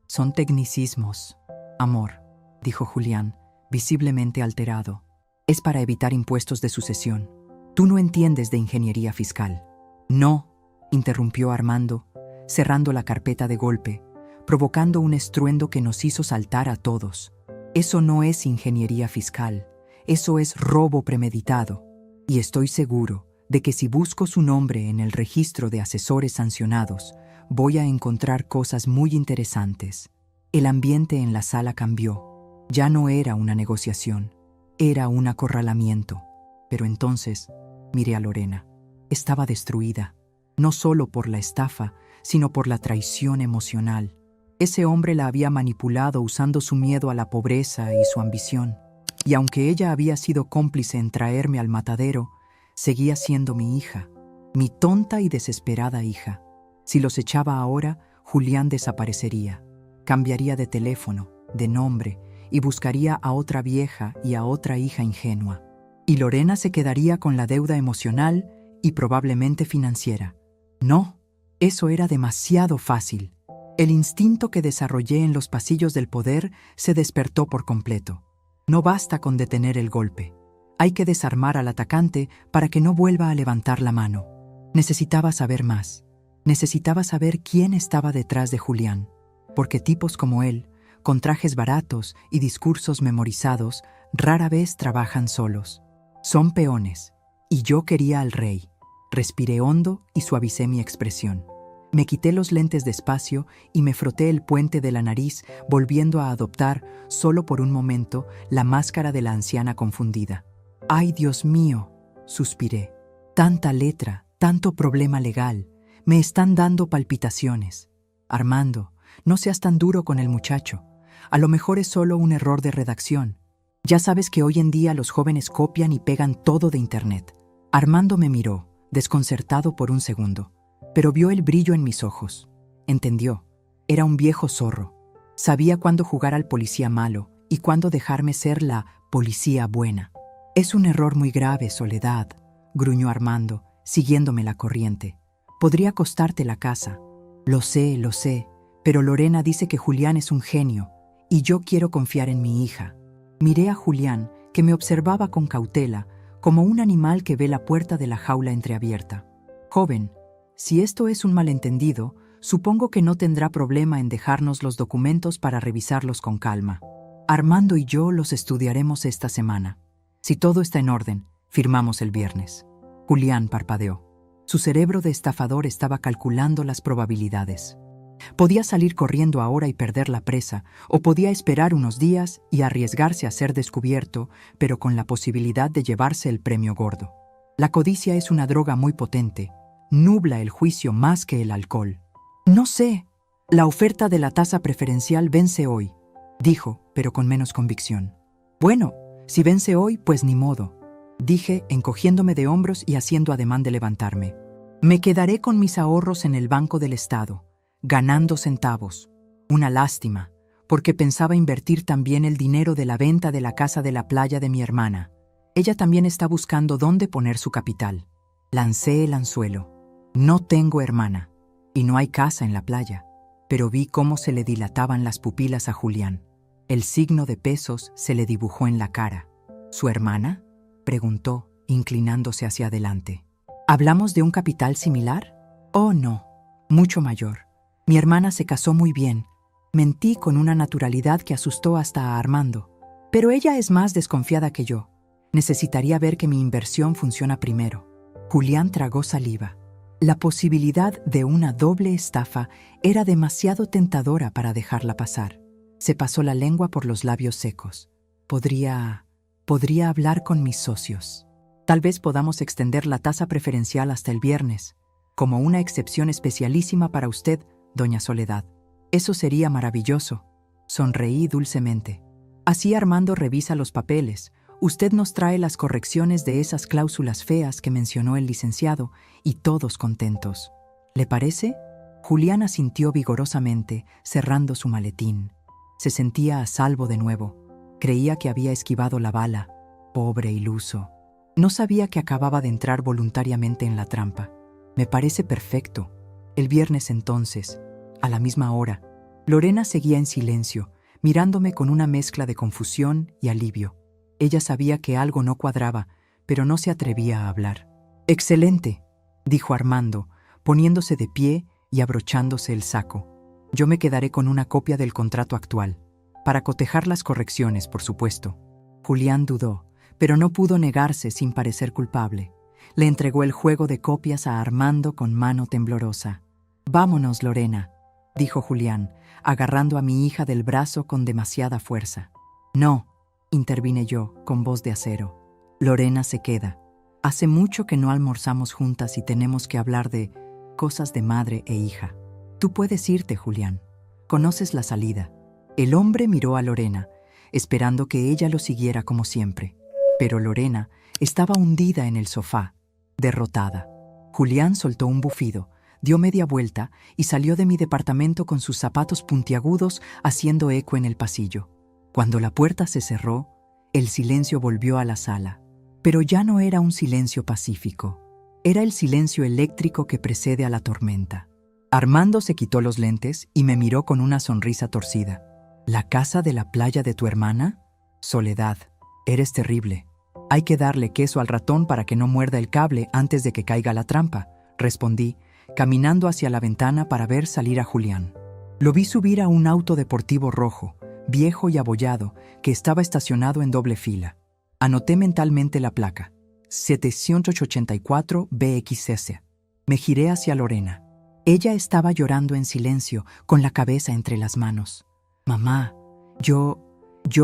Son tecnicismos. Amor, dijo Julián, visiblemente alterado. Es para evitar impuestos de sucesión. Tú no entiendes de ingeniería fiscal. No, interrumpió Armando, cerrando la carpeta de golpe, provocando un estruendo que nos hizo saltar a todos. Eso no es ingeniería fiscal, eso es robo premeditado. Y estoy seguro de que si busco su nombre en el registro de asesores sancionados, voy a encontrar cosas muy interesantes. El ambiente en la sala cambió. Ya no era una negociación. Era un acorralamiento. Pero entonces miré a Lorena. Estaba destruida, no solo por la estafa, sino por la traición emocional. Ese hombre la había manipulado usando su miedo a la pobreza y su ambición. Y aunque ella había sido cómplice en traerme al matadero, seguía siendo mi hija, mi tonta y desesperada hija. Si los echaba ahora, Julián desaparecería. Cambiaría de teléfono, de nombre, y buscaría a otra vieja y a otra hija ingenua. Y Lorena se quedaría con la deuda emocional y probablemente financiera. No, eso era demasiado fácil. El instinto que desarrollé en los pasillos del poder se despertó por completo. No basta con detener el golpe. Hay que desarmar al atacante para que no vuelva a levantar la mano. Necesitaba saber más. Necesitaba saber quién estaba detrás de Julián. Porque tipos como él, con trajes baratos y discursos memorizados, rara vez trabajan solos. Son peones. Y yo quería al rey. Respiré hondo y suavicé mi expresión. Me quité los lentes despacio y me froté el puente de la nariz, volviendo a adoptar, solo por un momento, la máscara de la anciana confundida. ¡Ay, Dios mío!, suspiré. Tanta letra, tanto problema legal. Me están dando palpitaciones. Armando, no seas tan duro con el muchacho. A lo mejor es solo un error de redacción. Ya sabes que hoy en día los jóvenes copian y pegan todo de internet. Armando me miró, desconcertado por un segundo, pero vio el brillo en mis ojos. Entendió. Era un viejo zorro. Sabía cuándo jugar al policía malo y cuándo dejarme ser la policía buena. Es un error muy grave, Soledad, gruñó Armando, siguiéndome la corriente. Podría costarte la casa. Lo sé, pero Lorena dice que Julián es un genio y yo quiero confiar en mi hija. Miré a Julián, que me observaba con cautela, como un animal que ve la puerta de la jaula entreabierta. Joven, si esto es un malentendido, supongo que no tendrá problema en dejarnos los documentos para revisarlos con calma. Armando y yo los estudiaremos esta semana. Si todo está en orden, firmamos el viernes. Julián parpadeó. Su cerebro de estafador estaba calculando las probabilidades. Podía salir corriendo ahora y perder la presa, o podía esperar unos días y arriesgarse a ser descubierto, pero con la posibilidad de llevarse el premio gordo. La codicia es una droga muy potente. Nubla el juicio más que el alcohol. No sé. La oferta de la tasa preferencial vence hoy, dijo, pero con menos convicción. Bueno, si vence hoy, pues ni modo, dije, encogiéndome de hombros y haciendo ademán de levantarme. Me quedaré con mis ahorros en el Banco del Estado, ganando centavos. Una lástima, porque pensaba invertir también el dinero de la venta de la casa de la playa de mi hermana. Ella también está buscando dónde poner su capital. Lancé el anzuelo. No tengo hermana, y no hay casa en la playa, pero vi cómo se le dilataban las pupilas a Julián. El signo de pesos se le dibujó en la cara. ¿Su hermana?, preguntó, inclinándose hacia adelante. ¿Hablamos de un capital similar? Oh, no, mucho mayor. Mi hermana se casó muy bien. Mentí con una naturalidad que asustó hasta a Armando. Pero ella es más desconfiada que yo. Necesitaría ver que mi inversión funciona primero. Julián tragó saliva. La posibilidad de una doble estafa era demasiado tentadora para dejarla pasar. Se pasó la lengua por los labios secos. Podría hablar con mis socios. Tal vez podamos extender la tasa preferencial hasta el viernes, como una excepción especialísima para usted, doña Soledad. Eso sería maravilloso. Sonreí dulcemente. Así Armando revisa los papeles. Usted nos trae las correcciones de esas cláusulas feas que mencionó el licenciado y todos contentos. ¿Le parece? Julián asintió vigorosamente, cerrando su maletín. Se sentía a salvo de nuevo. Creía que había esquivado la bala. Pobre iluso. No sabía que acababa de entrar voluntariamente en la trampa. Me parece perfecto. El viernes entonces, a la misma hora, Lorena seguía en silencio, mirándome con una mezcla de confusión y alivio. Ella sabía que algo no cuadraba, pero no se atrevía a hablar. «Excelente», dijo Armando, poniéndose de pie y abrochándose el saco. «Yo me quedaré con una copia del contrato actual, para cotejar las correcciones, por supuesto». Julián dudó, pero no pudo negarse sin parecer culpable. Le entregó el juego de copias a Armando con mano temblorosa. «Vámonos, Lorena», dijo Julián, agarrando a mi hija del brazo con demasiada fuerza. «No», intervine yo, con voz de acero. Lorena se queda. Hace mucho que no almorzamos juntas y tenemos que hablar de cosas de madre e hija. Tú puedes irte, Julián. Conoces la salida. El hombre miró a Lorena, esperando que ella lo siguiera como siempre. Pero Lorena estaba hundida en el sofá, derrotada. Julián soltó un bufido, dio media vuelta y salió de mi departamento con sus zapatos puntiagudos haciendo eco en el pasillo. Cuando la puerta se cerró, el silencio volvió a la sala. Pero ya no era un silencio pacífico. Era el silencio eléctrico que precede a la tormenta. Armando se quitó los lentes y me miró con una sonrisa torcida. ¿La casa de la playa de tu hermana? Soledad, eres terrible. Hay que darle queso al ratón para que no muerda el cable antes de que caiga la trampa, respondí, caminando hacia la ventana para ver salir a Julián. Lo vi subir a un auto deportivo rojo, viejo y abollado, que estaba estacionado en doble fila. Anoté mentalmente la placa, 784 BXS. Me giré hacia Lorena. Ella estaba llorando en silencio, con la cabeza entre las manos. Mamá, yo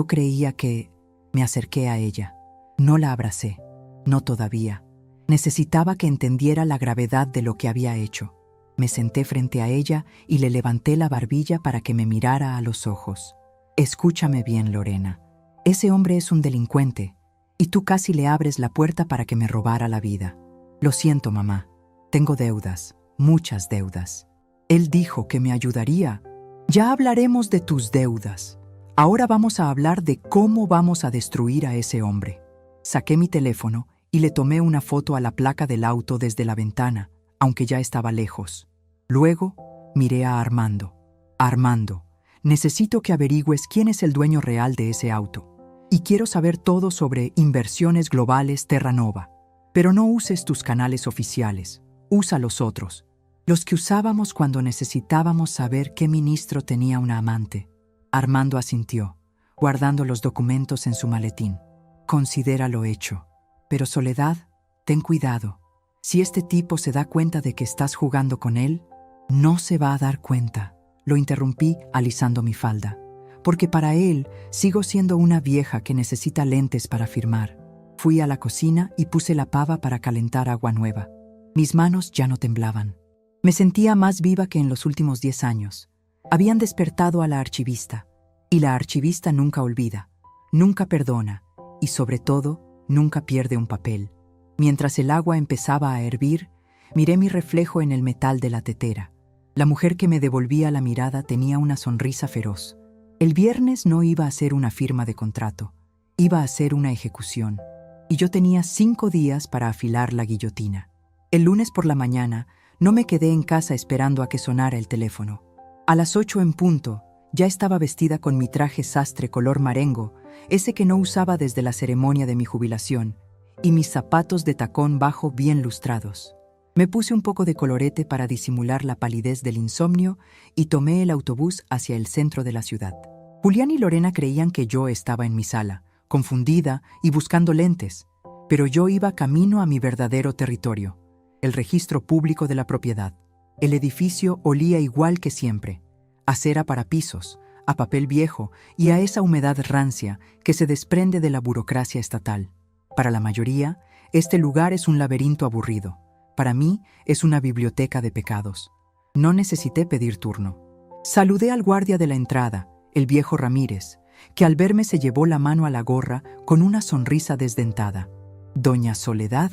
creía que... Me acerqué a ella. No la abracé. No todavía. Necesitaba que entendiera la gravedad de lo que había hecho. Me senté frente a ella y le levanté la barbilla para que me mirara a los ojos. Escúchame bien, Lorena. Ese hombre es un delincuente, y tú casi le abres la puerta para que me robara la vida. Lo siento, mamá. Tengo deudas, muchas deudas. Él dijo que me ayudaría. Ya hablaremos de tus deudas. Ahora vamos a hablar de cómo vamos a destruir a ese hombre. Saqué mi teléfono y le tomé una foto a la placa del auto desde la ventana, aunque ya estaba lejos. Luego miré a Armando. Armando, necesito que averigües quién es el dueño real de ese auto. Y quiero saber todo sobre Inversiones Globales Terranova. Pero no uses tus canales oficiales, usa los otros. Los que usábamos cuando necesitábamos saber qué ministro tenía una amante. Armando asintió, guardando los documentos en su maletín. Considera lo hecho. Pero Soledad, ten cuidado. Si este tipo se da cuenta de que estás jugando con él, no se va a dar cuenta. Lo interrumpí alisando mi falda. Porque para él sigo siendo una vieja que necesita lentes para firmar. Fui a la cocina y puse la pava para calentar agua nueva. Mis manos ya no temblaban. Me sentía más viva que en los últimos 10 años. Habían despertado a la archivista. Y la archivista nunca olvida, nunca perdona y, sobre todo, nunca pierde un papel. Mientras el agua empezaba a hervir, miré mi reflejo en el metal de la tetera. La mujer que me devolvía la mirada tenía una sonrisa feroz. El viernes no iba a ser una firma de contrato, iba a ser una ejecución. Y yo tenía 5 días para afilar la guillotina. El lunes por la mañana no me quedé en casa esperando a que sonara el teléfono. A las 8 en punto, ya estaba vestida con mi traje sastre color marengo, ese que no usaba desde la ceremonia de mi jubilación, y mis zapatos de tacón bajo bien lustrados. Me puse un poco de colorete para disimular la palidez del insomnio y tomé el autobús hacia el centro de la ciudad. Julián y Lorena creían que yo estaba en mi sala, confundida y buscando lentes, pero yo iba camino a mi verdadero territorio, el registro público de la propiedad. El edificio olía igual que siempre, a cera para pisos, a papel viejo y a esa humedad rancia que se desprende de la burocracia estatal. Para la mayoría, este lugar es un laberinto aburrido. Para mí, es una biblioteca de pecados. No necesité pedir turno. Saludé al guardia de la entrada, el viejo Ramírez, que al verme se llevó la mano a la gorra con una sonrisa desdentada. «Doña Soledad,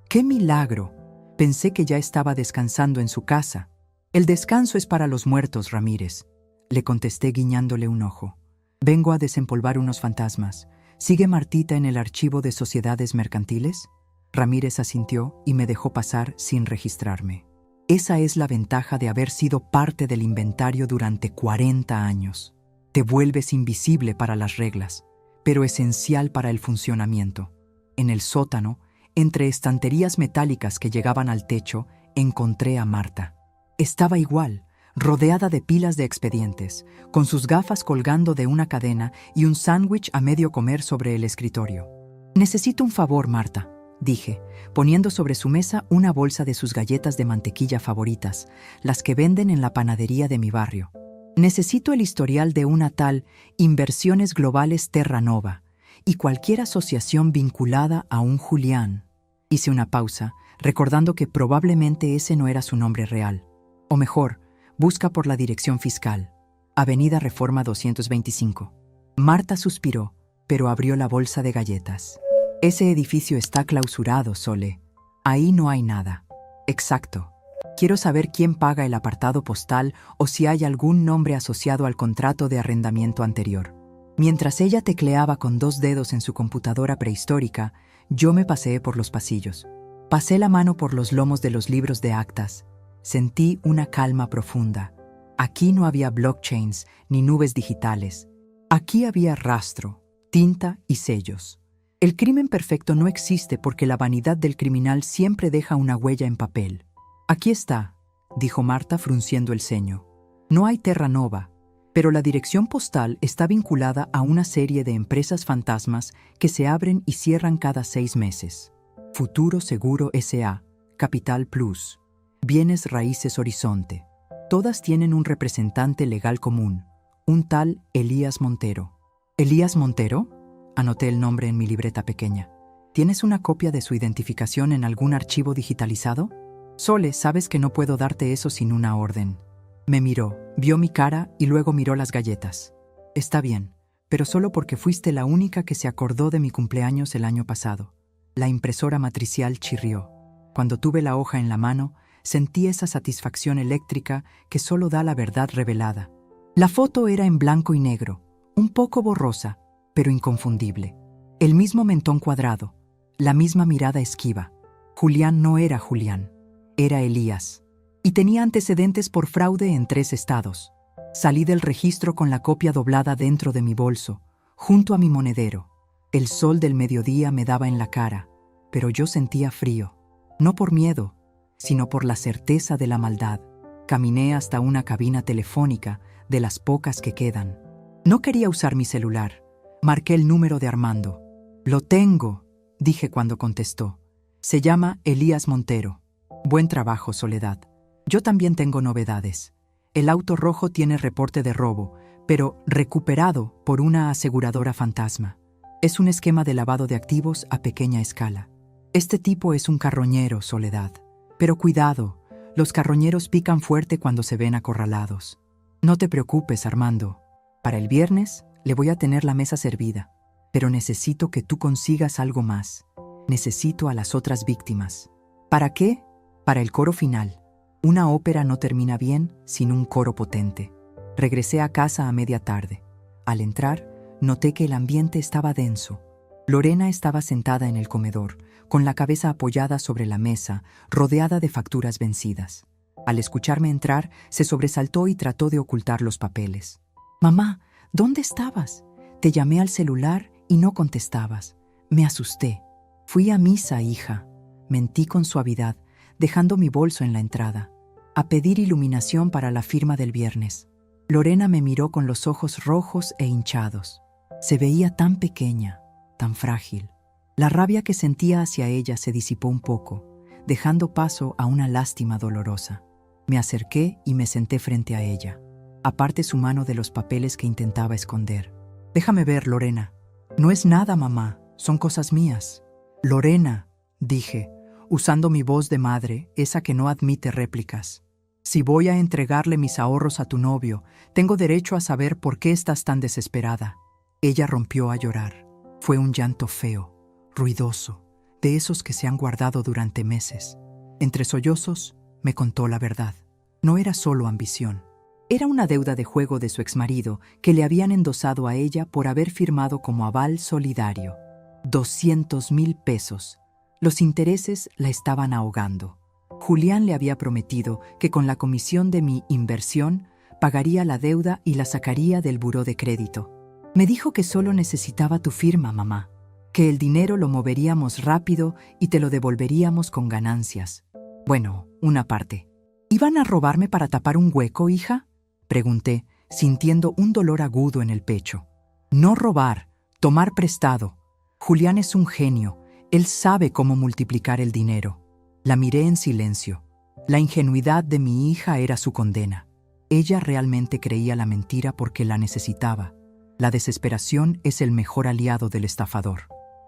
¡qué milagro!». Pensé que ya estaba descansando en su casa. «El descanso es para los muertos, Ramírez», le contesté guiñándole un ojo. «Vengo a desempolvar unos fantasmas. ¿Sigue Martita en el archivo de sociedades mercantiles?». Ramírez asintió y me dejó pasar sin registrarme. Esa es la ventaja de haber sido parte del inventario durante 40 años. Te vuelves invisible para las reglas, pero esencial para el funcionamiento. En el sótano, entre estanterías metálicas que llegaban al techo, encontré a Marta. Estaba igual, rodeada de pilas de expedientes, con sus gafas colgando de una cadena y un sándwich a medio comer sobre el escritorio. «Necesito un favor, Marta», dije, poniendo sobre su mesa una bolsa de sus galletas de mantequilla favoritas, las que venden en la panadería de mi barrio. «Necesito el historial de una tal Inversiones Globales Terranova y cualquier asociación vinculada a un Julián. Hice una pausa, recordando que probablemente ese no era su nombre real. O mejor, busca por la dirección fiscal. Avenida Reforma 225. Marta suspiró, pero abrió la bolsa de galletas. Ese edificio está clausurado, Sole. Ahí no hay nada. Exacto. Quiero saber quién paga el apartado postal o si hay algún nombre asociado al contrato de arrendamiento anterior. Mientras ella tecleaba con 2 dedos en su computadora prehistórica, yo me paseé por los pasillos. Pasé la mano por los lomos de los libros de actas. Sentí una calma profunda. Aquí no había blockchains ni nubes digitales. Aquí había rastro, tinta y sellos. El crimen perfecto no existe porque la vanidad del criminal siempre deja una huella en papel. Aquí está, dijo Marta frunciendo el ceño. No hay Terra Nova, pero la dirección postal está vinculada a una serie de empresas fantasmas que se abren y cierran cada 6 meses. Futuro Seguro S.A., Capital Plus, Bienes Raíces Horizonte. Todas tienen un representante legal común, un tal Elías Montero. ¿Elías Montero? Anoté el nombre en mi libreta pequeña. ¿Tienes una copia de su identificación en algún archivo digitalizado? Sole, sabes que no puedo darte eso sin una orden. Me miró, vio mi cara y luego miró las galletas. Está bien, pero solo porque fuiste la única que se acordó de mi cumpleaños el año pasado. La impresora matricial chirrió. Cuando tuve la hoja en la mano, sentí esa satisfacción eléctrica que solo da la verdad revelada. La foto era en blanco y negro, un poco borrosa, pero inconfundible. El mismo mentón cuadrado, la misma mirada esquiva. Julián no era Julián, era Elías. Y tenía antecedentes por fraude en 3 estados. Salí del registro con la copia doblada dentro de mi bolso, junto a mi monedero. El sol del mediodía me daba en la cara, pero yo sentía frío. No por miedo, sino por la certeza de la maldad. Caminé hasta una cabina telefónica, de las pocas que quedan. No quería usar mi celular. Marqué el número de Armando. «Lo tengo», dije cuando contestó. «Se llama Elías Montero». «Buen trabajo, Soledad. Yo también tengo novedades. El auto rojo tiene reporte de robo, pero recuperado por una aseguradora fantasma. Es un esquema de lavado de activos a pequeña escala. Este tipo es un carroñero, Soledad. Pero cuidado, los carroñeros pican fuerte cuando se ven acorralados. No te preocupes, Armando. Para el viernes le voy a tener la mesa servida, pero necesito que tú consigas algo más. Necesito a las otras víctimas». «¿Para qué?» «Para el coro final. Una ópera no termina bien sin un coro potente». Regresé a casa a media tarde. Al entrar, noté que el ambiente estaba denso. Lorena estaba sentada en el comedor, con la cabeza apoyada sobre la mesa, rodeada de facturas vencidas. Al escucharme entrar, se sobresaltó y trató de ocultar los papeles. «Mamá, ¿dónde estabas? Te llamé al celular y no contestabas. Me asusté». «Fui a misa, hija», mentí con suavidad, dejando mi bolso en la entrada, «a pedir iluminación para la firma del viernes». Lorena me miró con los ojos rojos e hinchados. Se veía tan pequeña, tan frágil. La rabia que sentía hacia ella se disipó un poco, dejando paso a una lástima dolorosa. Me acerqué y me senté frente a ella. Aparté su mano de los papeles que intentaba esconder. «Déjame ver, Lorena». «No es nada, mamá, son cosas mías». «Lorena», dije, usando mi voz de madre, esa que no admite réplicas. «Si voy a entregarle mis ahorros a tu novio, tengo derecho a saber por qué estás tan desesperada». Ella rompió a llorar. Fue un llanto feo, ruidoso, de esos que se han guardado durante meses. Entre sollozos, me contó la verdad. No era solo ambición. Era una deuda de juego de su exmarido que le habían endosado a ella por haber firmado como aval solidario. 200,000 pesos. Los intereses la estaban ahogando. Julián le había prometido que con la comisión de mi inversión pagaría la deuda y la sacaría del buró de crédito. Me dijo que solo necesitaba tu firma, mamá, que el dinero lo moveríamos rápido y te lo devolveríamos con ganancias. Bueno, una parte. ¿Iban a robarme para tapar un hueco, hija?, pregunté, sintiendo un dolor agudo en el pecho. No robar, tomar prestado. Julián es un genio, él sabe cómo multiplicar el dinero. La miré en silencio. La ingenuidad de mi hija era su condena. Ella realmente creía la mentira porque la necesitaba. La desesperación es el mejor aliado del estafador.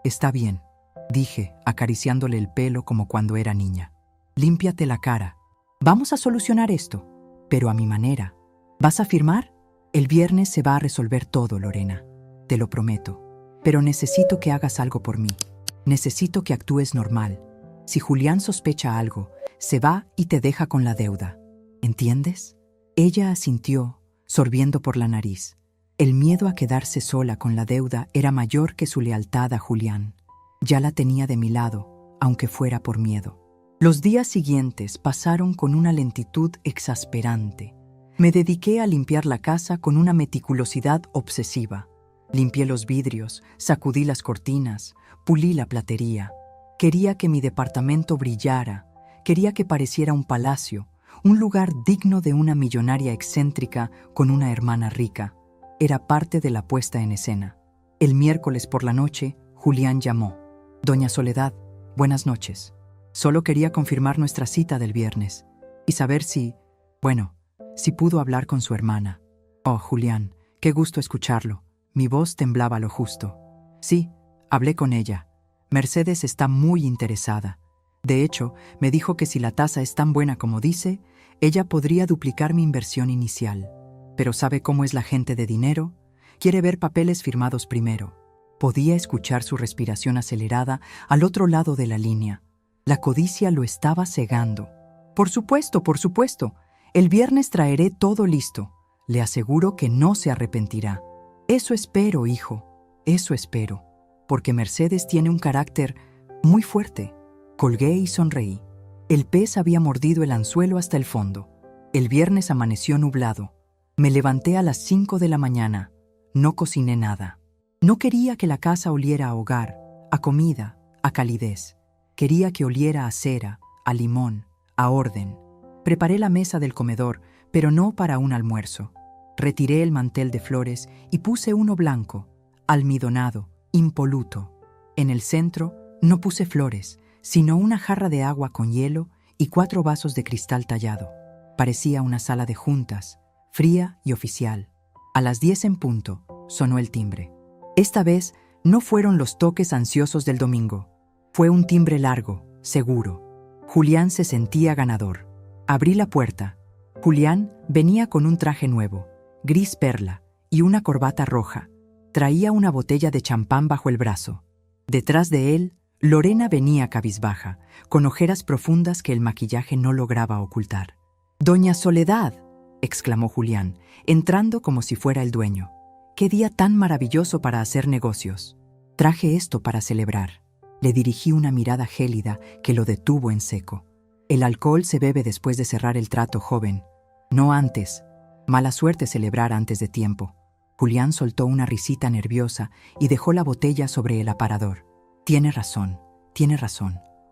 Está bien, dije, acariciándole el pelo como cuando era niña. Límpiate la cara. Vamos a solucionar esto, pero a mi manera. ¿Vas a firmar? El viernes se va a resolver todo, Lorena. Te lo prometo. Pero necesito que hagas algo por mí. Necesito que actúes normal. Si Julián sospecha algo, se va y te deja con la deuda. ¿Entiendes? Ella asintió, sorbiendo por la nariz. El miedo a quedarse sola con la deuda era mayor que su lealtad a Julián. Ya la tenía de mi lado, aunque fuera por miedo. Los días siguientes pasaron con una lentitud exasperante. Me dediqué a limpiar la casa con una meticulosidad obsesiva. Limpié los vidrios, sacudí las cortinas, pulí la platería. Quería que mi departamento brillara, quería que pareciera un palacio, un lugar digno de una millonaria excéntrica con una hermana rica. Era parte de la puesta en escena. El miércoles por la noche, Julián llamó. Doña Soledad, buenas noches. Solo quería confirmar nuestra cita del viernes y saber si pudo hablar con su hermana. Oh, Julián, qué gusto escucharlo. Mi voz temblaba lo justo. Sí, hablé con ella. Mercedes está muy interesada. De hecho, me dijo que si la tasa es tan buena como dice, ella podría duplicar mi inversión inicial. Pero ¿sabe cómo es la gente de dinero? Quiere ver papeles firmados primero. Podía escuchar su respiración acelerada al otro lado de la línea. La codicia lo estaba cegando. Por supuesto. El viernes traeré todo listo. Le aseguro que no se arrepentirá. Eso espero, hijo. Eso espero. Porque Mercedes tiene un carácter muy fuerte. Colgué y sonreí. El pez había mordido el anzuelo hasta el fondo. El viernes amaneció nublado. Me levanté a las 5 de la mañana. No cociné nada. No quería que la casa oliera a hogar, a comida, a calidez. Quería que oliera a cera, a limón, a orden. Preparé la mesa del comedor, pero no para un almuerzo. Retiré el mantel de flores y puse uno blanco, almidonado, impoluto. En el centro no puse flores, sino una jarra de agua con hielo y 4 vasos de cristal tallado. Parecía una sala de juntas, fría y oficial. A las 10 en punto, sonó el timbre. Esta vez no fueron los toques ansiosos del domingo. Fue un timbre largo, seguro. Julián se sentía ganador. Abrí la puerta. Julián venía con un traje nuevo, gris perla, y una corbata roja. Traía una botella de champán bajo el brazo. Detrás de él, Lorena venía cabizbaja, con ojeras profundas que el maquillaje no lograba ocultar. «¡Doña Soledad!», exclamó Julián, entrando como si fuera el dueño. «¡Qué día tan maravilloso para hacer negocios! Traje esto para celebrar». Le dirigí una mirada gélida que lo detuvo en seco. «El alcohol se bebe después de cerrar el trato, joven. No antes. Mala suerte celebrar antes de tiempo». Julián soltó una risita nerviosa y dejó la botella sobre el aparador. Tiene razón.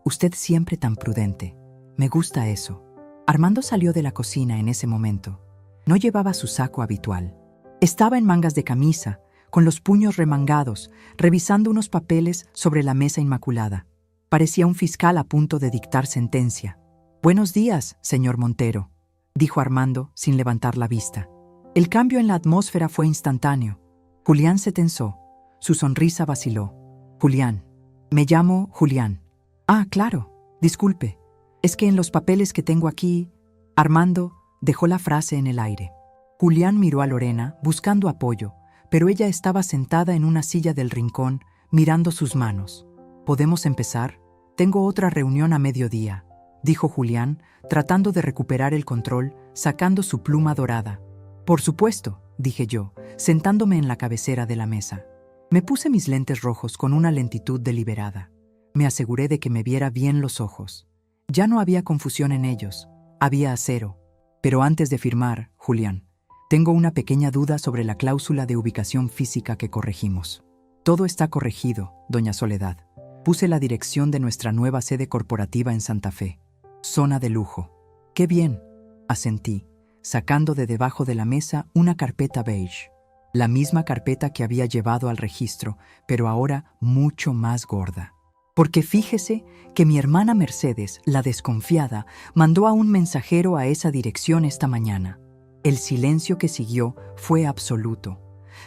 Usted siempre tan prudente. Me gusta eso». Armando salió de la cocina en ese momento. No llevaba su saco habitual. Estaba en mangas de camisa, con los puños remangados, revisando unos papeles sobre la mesa inmaculada. Parecía un fiscal a punto de dictar sentencia. «Buenos días, señor Montero», dijo Armando sin levantar la vista. El cambio en la atmósfera fue instantáneo. Julián se tensó. Su sonrisa vaciló. «Julián. Me llamo Julián». «Ah, claro. Disculpe. Es que en los papeles que tengo aquí...». Armando dejó la frase en el aire. Julián miró a Lorena, buscando apoyo, pero ella estaba sentada en una silla del rincón, mirando sus manos. «¿Podemos empezar? Tengo otra reunión a mediodía», dijo Julián, tratando de recuperar el control, sacando su pluma dorada. «Por supuesto», dije yo, sentándome en la cabecera de la mesa. Me puse mis lentes rojos con una lentitud deliberada. Me aseguré de que me viera bien los ojos. Ya no había confusión en ellos, había acero. Pero antes de firmar, Julián, tengo una pequeña duda sobre la cláusula de ubicación física que corregimos. Todo está corregido, doña Soledad. Puse la dirección de nuestra nueva sede corporativa en Santa Fe. Zona de lujo. ¡Qué bien!, asentí, sacando de debajo de la mesa una carpeta beige. La misma carpeta que había llevado al registro, pero ahora mucho más gorda. Porque fíjese que mi hermana Mercedes, la desconfiada, mandó a un mensajero a esa dirección esta mañana. El silencio que siguió fue absoluto.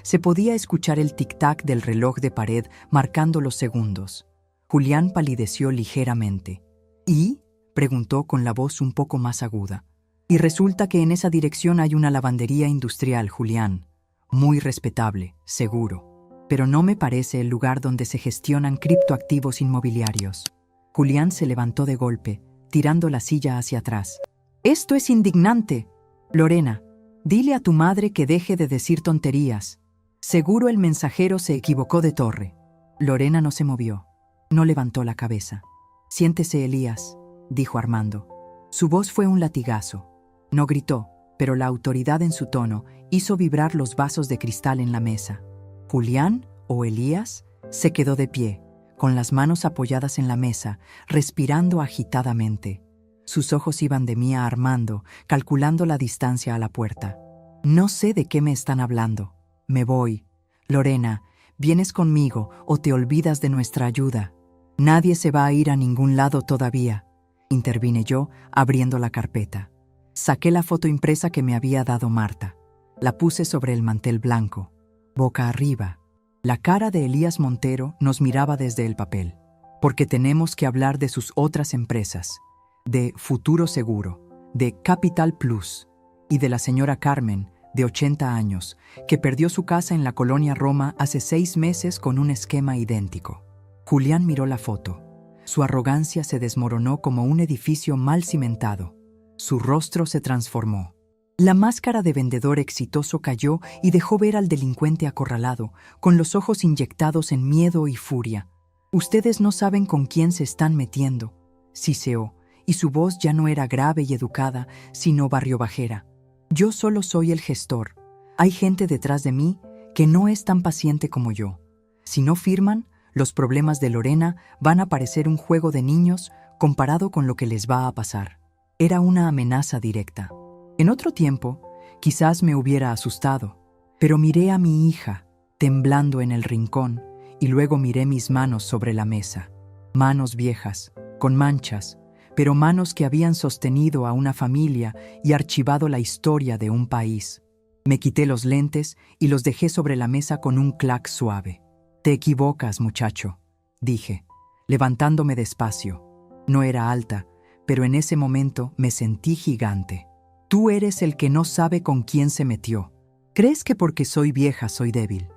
Se podía escuchar el tic-tac del reloj de pared marcando los segundos. Julián palideció ligeramente. ¿Y? Preguntó con la voz un poco más aguda. Y resulta que en esa dirección hay una lavandería industrial, Julián. Muy respetable, seguro. Pero no me parece el lugar donde se gestionan criptoactivos inmobiliarios. Julián se levantó de golpe, tirando la silla hacia atrás. «Esto es indignante. Lorena, dile a tu madre que deje de decir tonterías. Seguro el mensajero se equivocó de torre». Lorena no se movió. No levantó la cabeza. «Siéntese, Elías», dijo Armando. Su voz fue un latigazo. No gritó, pero la autoridad en su tono hizo vibrar los vasos de cristal en la mesa. Julián, o Elías, se quedó de pie, con las manos apoyadas en la mesa, respirando agitadamente. Sus ojos iban de mí a Armando, calculando la distancia a la puerta. «No sé de qué me están hablando. Me voy. Lorena, ¿vienes conmigo o te olvidas de nuestra ayuda?» «Nadie se va a ir a ningún lado todavía», intervine yo, abriendo la carpeta. Saqué la foto impresa que me había dado Marta. La puse sobre el mantel blanco, boca arriba. La cara de Elías Montero nos miraba desde el papel. «Porque tenemos que hablar de sus otras empresas, de Futuro Seguro, de Capital Plus y de la señora Carmen, de 80 años, que perdió su casa en la colonia Roma hace 6 meses con un esquema idéntico». Julián miró la foto. Su arrogancia se desmoronó como un edificio mal cimentado. Su rostro se transformó. La máscara de vendedor exitoso cayó y dejó ver al delincuente acorralado, con los ojos inyectados en miedo y furia. «Ustedes no saben con quién se están metiendo», siseó, y su voz ya no era grave y educada, sino barriobajera. «Yo solo soy el gestor. Hay gente detrás de mí que no es tan paciente como yo. Si no firman, los problemas de Lorena van a parecer un juego de niños comparado con lo que les va a pasar». Era una amenaza directa. En otro tiempo, quizás me hubiera asustado, pero miré a mi hija, temblando en el rincón, y luego miré mis manos sobre la mesa. Manos viejas, con manchas, pero manos que habían sostenido a una familia y archivado la historia de un país. Me quité los lentes y los dejé sobre la mesa con un clac suave. «Te equivocas, muchacho», dije, levantándome despacio. No era alta, pero en ese momento me sentí gigante. «Tú eres el que no sabe con quién se metió. Crees que porque soy vieja soy débil.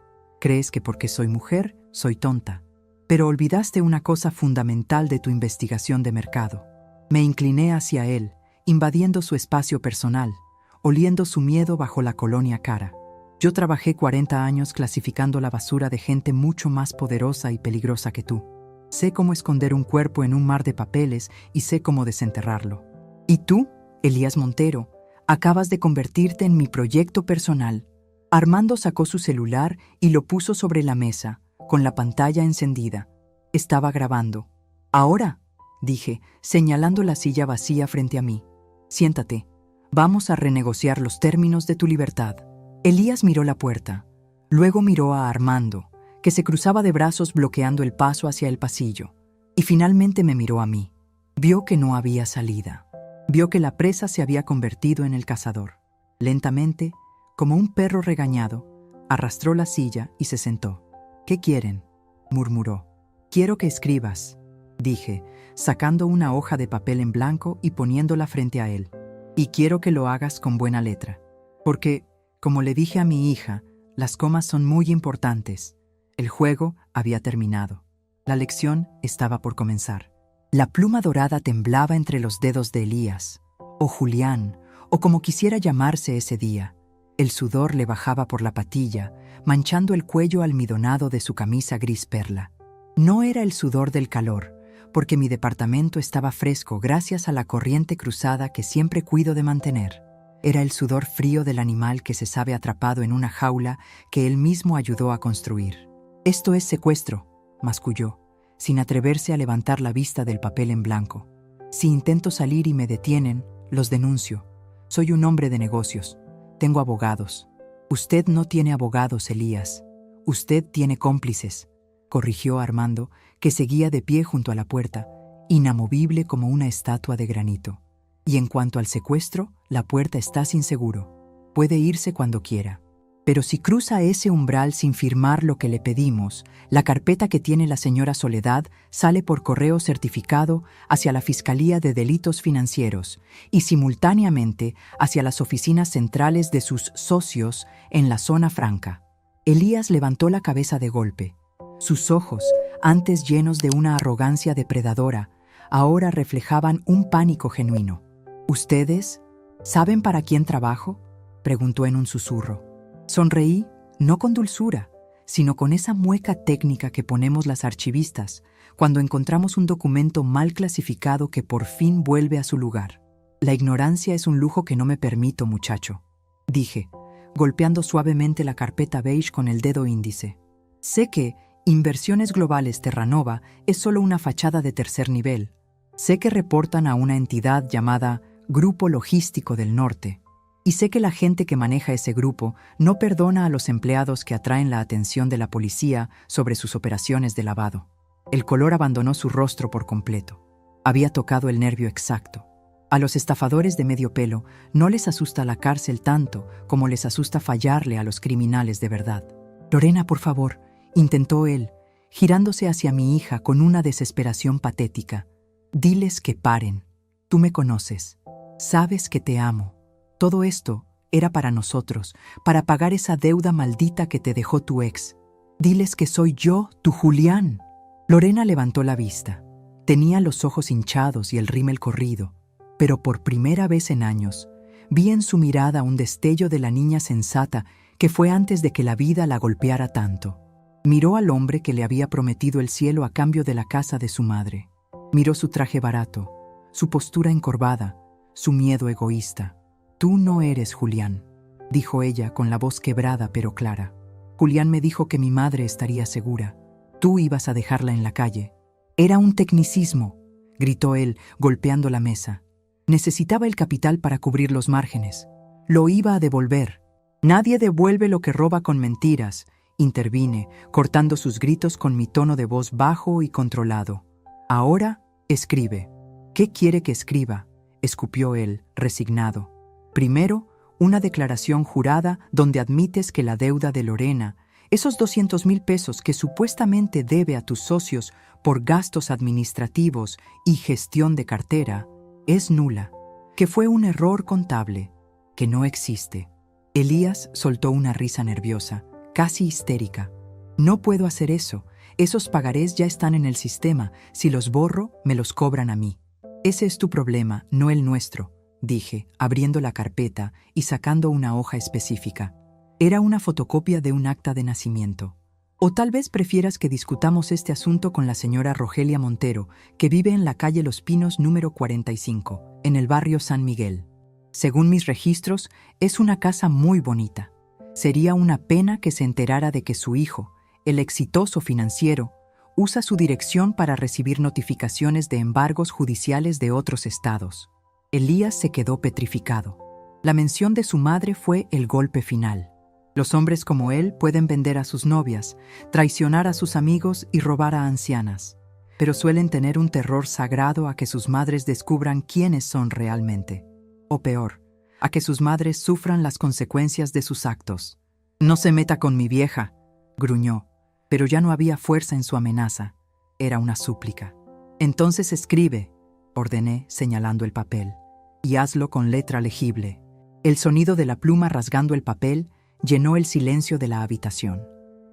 Crees que porque soy mujer soy tonta. Pero olvidaste una cosa fundamental de tu investigación de mercado». Me incliné hacia él, invadiendo su espacio personal, oliendo su miedo bajo la colonia cara. «Yo trabajé 40 años clasificando la basura de gente mucho más poderosa y peligrosa que tú. Sé cómo esconder un cuerpo en un mar de papeles y sé cómo desenterrarlo. Y tú, Elías Montero, acabas de convertirte en mi proyecto personal». Armando sacó su celular y lo puso sobre la mesa, con la pantalla encendida. Estaba grabando. «Ahora», dije, señalando la silla vacía frente a mí. «Siéntate. Vamos a renegociar los términos de tu libertad». Elías miró la puerta. Luego miró a Armando, que se cruzaba de brazos bloqueando el paso hacia el pasillo. Y finalmente me miró a mí. Vio que no había salida. Vio que la presa se había convertido en el cazador. Lentamente, como un perro regañado, arrastró la silla y se sentó. «¿Qué quieren?», murmuró. «Quiero que escribas», dije, sacando una hoja de papel en blanco y poniéndola frente a él. «Y quiero que lo hagas con buena letra. Porque, como le dije a mi hija, las comas son muy importantes». El juego había terminado. La lección estaba por comenzar. La pluma dorada temblaba entre los dedos de Elías, o Julián, o como quisiera llamarse ese día. El sudor le bajaba por la patilla, manchando el cuello almidonado de su camisa gris perla. No era el sudor del calor, porque mi departamento estaba fresco gracias a la corriente cruzada que siempre cuido de mantener. Era el sudor frío del animal que se sabe atrapado en una jaula que él mismo ayudó a construir. «Esto es secuestro», masculló, sin atreverse a levantar la vista del papel en blanco. «Si intento salir y me detienen, los denuncio. Soy un hombre de negocios. Tengo abogados». «Usted no tiene abogados, Elías. Usted tiene cómplices», corrigió Armando, que seguía de pie junto a la puerta, inamovible como una estatua de granito. «Y en cuanto al secuestro, la puerta está sin seguro. Puede irse cuando quiera». Pero si cruza ese umbral sin firmar lo que le pedimos, la carpeta que tiene la señora Soledad sale por correo certificado hacia la Fiscalía de Delitos Financieros y simultáneamente hacia las oficinas centrales de sus socios en la zona franca. Elías levantó la cabeza de golpe. Sus ojos, antes llenos de una arrogancia depredadora, ahora reflejaban un pánico genuino. ¿Ustedes saben para quién trabajo?, preguntó en un susurro. Sonreí, no con dulzura, sino con esa mueca técnica que ponemos las archivistas cuando encontramos un documento mal clasificado que por fin vuelve a su lugar. La ignorancia es un lujo que no me permito, muchacho, dije, golpeando suavemente la carpeta beige con el dedo índice. Sé que Inversiones Globales Terranova es solo una fachada de tercer nivel. Sé que reportan a una entidad llamada Grupo Logístico del Norte. Y sé que la gente que maneja ese grupo no perdona a los empleados que atraen la atención de la policía sobre sus operaciones de lavado. El color abandonó su rostro por completo. Había tocado el nervio exacto. A los estafadores de medio pelo no les asusta la cárcel tanto como les asusta fallarle a los criminales de verdad. Lorena, por favor, intentó él, girándose hacia mi hija con una desesperación patética. Diles que paren. Tú me conoces. Sabes que te amo. Todo esto era para nosotros, para pagar esa deuda maldita que te dejó tu ex. Diles que soy yo, tu Julián. Lorena levantó la vista. Tenía los ojos hinchados y el rímel corrido, pero por primera vez en años, vi en su mirada un destello de la niña sensata que fue antes de que la vida la golpeara tanto. Miró al hombre que le había prometido el cielo a cambio de la casa de su madre. Miró su traje barato, su postura encorvada, su miedo egoísta. Tú no eres Julián, dijo ella con la voz quebrada pero clara. Julián me dijo que mi madre estaría segura. Tú ibas a dejarla en la calle. Era un tecnicismo, gritó él, golpeando la mesa. Necesitaba el capital para cubrir los márgenes. Lo iba a devolver. Nadie devuelve lo que roba con mentiras, intervine, cortando sus gritos con mi tono de voz bajo y controlado. Ahora, escribe. ¿Qué quiere que escriba?, escupió él, resignado. Primero, una declaración jurada donde admites que la deuda de Lorena, esos 200,000 pesos que supuestamente debe a tus socios por gastos administrativos y gestión de cartera, es nula, que fue un error contable, que no existe. Elías soltó una risa nerviosa, casi histérica. No puedo hacer eso. Esos pagarés ya están en el sistema. Si los borro, me los cobran a mí. Ese es tu problema, no el nuestro, dije, abriendo la carpeta y sacando una hoja específica. Era una fotocopia de un acta de nacimiento. O tal vez prefieras que discutamos este asunto con la señora Rogelia Montero, que vive en la calle Los Pinos número 45, en el barrio San Miguel. Según mis registros, es una casa muy bonita. Sería una pena que se enterara de que su hijo, el exitoso financiero, usa su dirección para recibir notificaciones de embargos judiciales de otros estados. Elías se quedó petrificado. La mención de su madre fue el golpe final. Los hombres como él pueden vender a sus novias, traicionar a sus amigos y robar a ancianas, pero suelen tener un terror sagrado a que sus madres descubran quiénes son realmente. O peor, a que sus madres sufran las consecuencias de sus actos. «No se meta con mi vieja», gruñó, pero ya no había fuerza en su amenaza. Era una súplica. «Entonces escribe», ordené, señalando el papel, «y hazlo con letra legible». El sonido de la pluma rasgando el papel llenó el silencio de la habitación.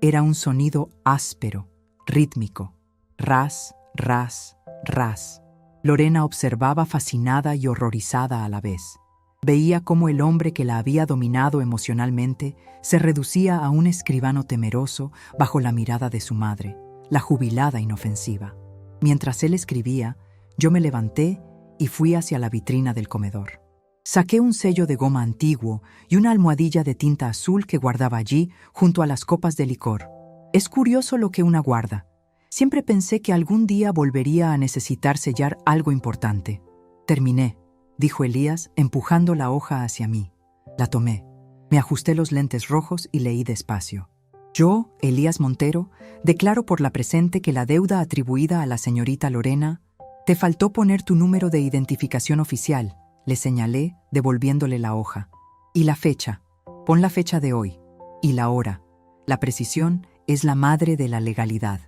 Era un sonido áspero, rítmico. Ras, ras, ras. Lorena observaba fascinada y horrorizada a la vez. Veía cómo el hombre que la había dominado emocionalmente se reducía a un escribano temeroso bajo la mirada de su madre, la jubilada inofensiva. Mientras él escribía, yo me levanté y fui hacia la vitrina del comedor. Saqué un sello de goma antiguo y una almohadilla de tinta azul que guardaba allí junto a las copas de licor. Es curioso lo que una guarda. Siempre pensé que algún día volvería a necesitar sellar algo importante. Terminé, dijo Elías, empujando la hoja hacia mí. La tomé. Me ajusté los lentes rojos y leí despacio. Yo, Elías Montero, declaro por la presente que la deuda atribuida a la señorita Lorena... Te faltó poner tu número de identificación oficial, le señalé, devolviéndole la hoja. Y la fecha. Pon la fecha de hoy. Y la hora. La precisión es la madre de la legalidad.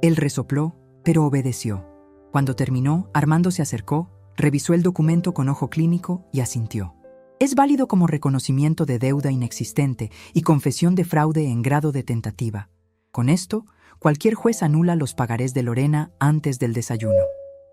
Él resopló, pero obedeció. Cuando terminó, Armando se acercó, revisó el documento con ojo clínico y asintió. Es válido como reconocimiento de deuda inexistente y confesión de fraude en grado de tentativa. Con esto, cualquier juez anula los pagarés de Lorena antes del desayuno.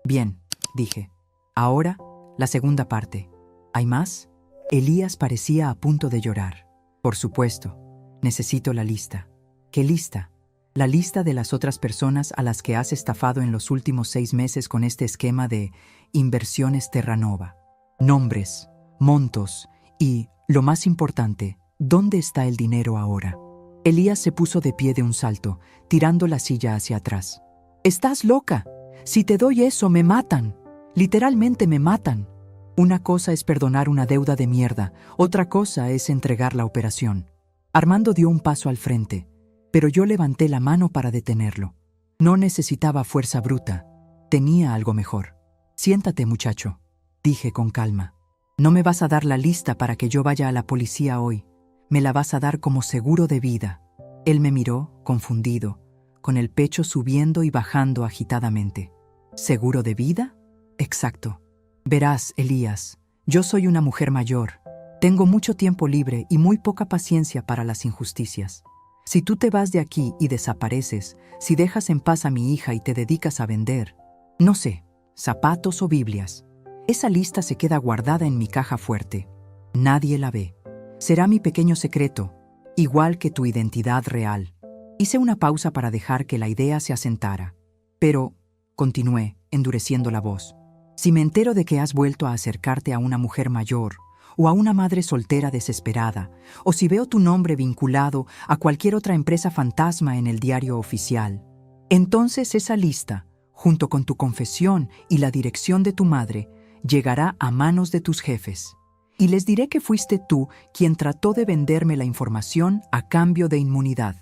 Bien, dije. Ahora, la segunda parte. ¿Hay más? Elías parecía a punto de llorar. Por supuesto. Necesito la lista. ¿Qué lista? La lista de las otras personas a las que has estafado en los últimos 6 meses con este esquema de Inversiones Terranova. Nombres, montos y, lo más importante, ¿dónde está el dinero ahora? Elías se puso de pie de un salto, tirando la silla hacia atrás. ¡Estás loca! Si te doy eso, me matan. Literalmente me matan. Una cosa es perdonar una deuda de mierda, otra cosa es entregar la operación. Armando dio un paso al frente, pero yo levanté la mano para detenerlo. No necesitaba fuerza bruta, tenía algo mejor. Siéntate, muchacho, dije con calma. No me vas a dar la lista para que yo vaya a la policía hoy. Me la vas a dar como seguro de vida. Él me miró, confundido, con el pecho subiendo y bajando agitadamente. ¿Seguro de vida? Exacto. Verás, Elías, yo soy una mujer mayor. Tengo mucho tiempo libre y muy poca paciencia para las injusticias. Si tú te vas de aquí y desapareces, si dejas en paz a mi hija y te dedicas a vender, no sé, zapatos o Biblias, esa lista se queda guardada en mi caja fuerte. Nadie la ve. Será mi pequeño secreto, igual que tu identidad real. Hice una pausa para dejar que la idea se asentara. Pero, continué, endureciendo la voz, si me entero de que has vuelto a acercarte a una mujer mayor, o a una madre soltera desesperada, o si veo tu nombre vinculado a cualquier otra empresa fantasma en el diario oficial, entonces esa lista, junto con tu confesión y la dirección de tu madre, llegará a manos de tus jefes. Y les diré que fuiste tú quien trató de venderme la información a cambio de inmunidad.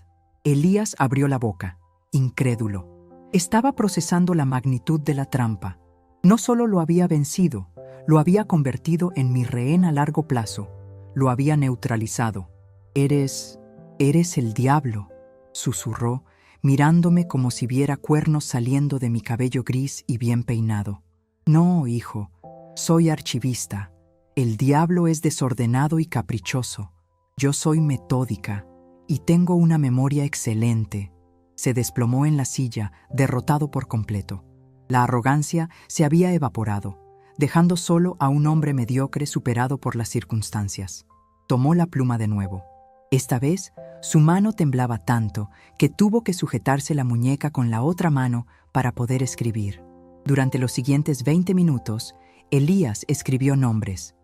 Elías abrió la boca, incrédulo. Estaba procesando la magnitud de la trampa. No solo lo había vencido, lo había convertido en mi rehén a largo plazo. Lo había neutralizado. Eres el diablo, susurró, mirándome como si viera cuernos saliendo de mi cabello gris y bien peinado. No, hijo, soy archivista. El diablo es desordenado y caprichoso. Yo soy metódica y tengo una memoria excelente. Se desplomó en la silla, derrotado por completo. La arrogancia se había evaporado, dejando solo a un hombre mediocre superado por las circunstancias. Tomó la pluma de nuevo. Esta vez, su mano temblaba tanto que tuvo que sujetarse la muñeca con la otra mano para poder escribir. Durante los siguientes 20 minutos, Elías escribió nombres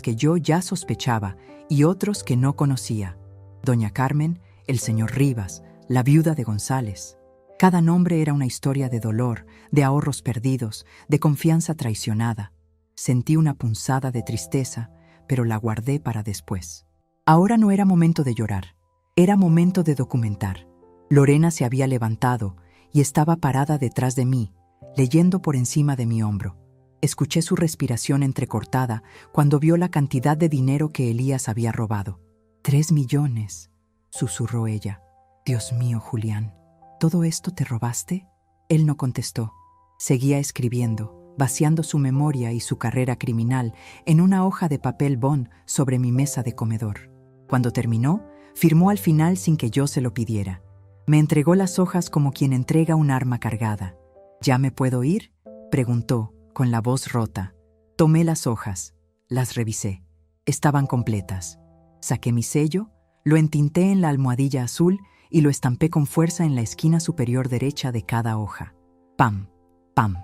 que yo ya sospechaba y otros que no conocía. Doña Carmen, el señor Rivas, la viuda de González. Cada nombre era una historia de dolor, de ahorros perdidos, de confianza traicionada. Sentí una punzada de tristeza, pero la guardé para después. Ahora no era momento de llorar, era momento de documentar. Lorena se había levantado y estaba parada detrás de mí, leyendo por encima de mi hombro. Escuché su respiración entrecortada cuando vio la cantidad de dinero que Elías había robado. 3 millones, susurró ella. Dios mío, Julián, ¿todo esto te robaste? Él no contestó. Seguía escribiendo, vaciando su memoria y su carrera criminal en una hoja de papel bond sobre mi mesa de comedor. Cuando terminó, firmó al final sin que yo se lo pidiera. Me entregó las hojas como quien entrega un arma cargada. ¿Ya me puedo ir?, preguntó, con la voz rota. Tomé las hojas, las revisé. Estaban completas. Saqué mi sello, lo entinté en la almohadilla azul y lo estampé con fuerza en la esquina superior derecha de cada hoja. ¡Pam! ¡Pam!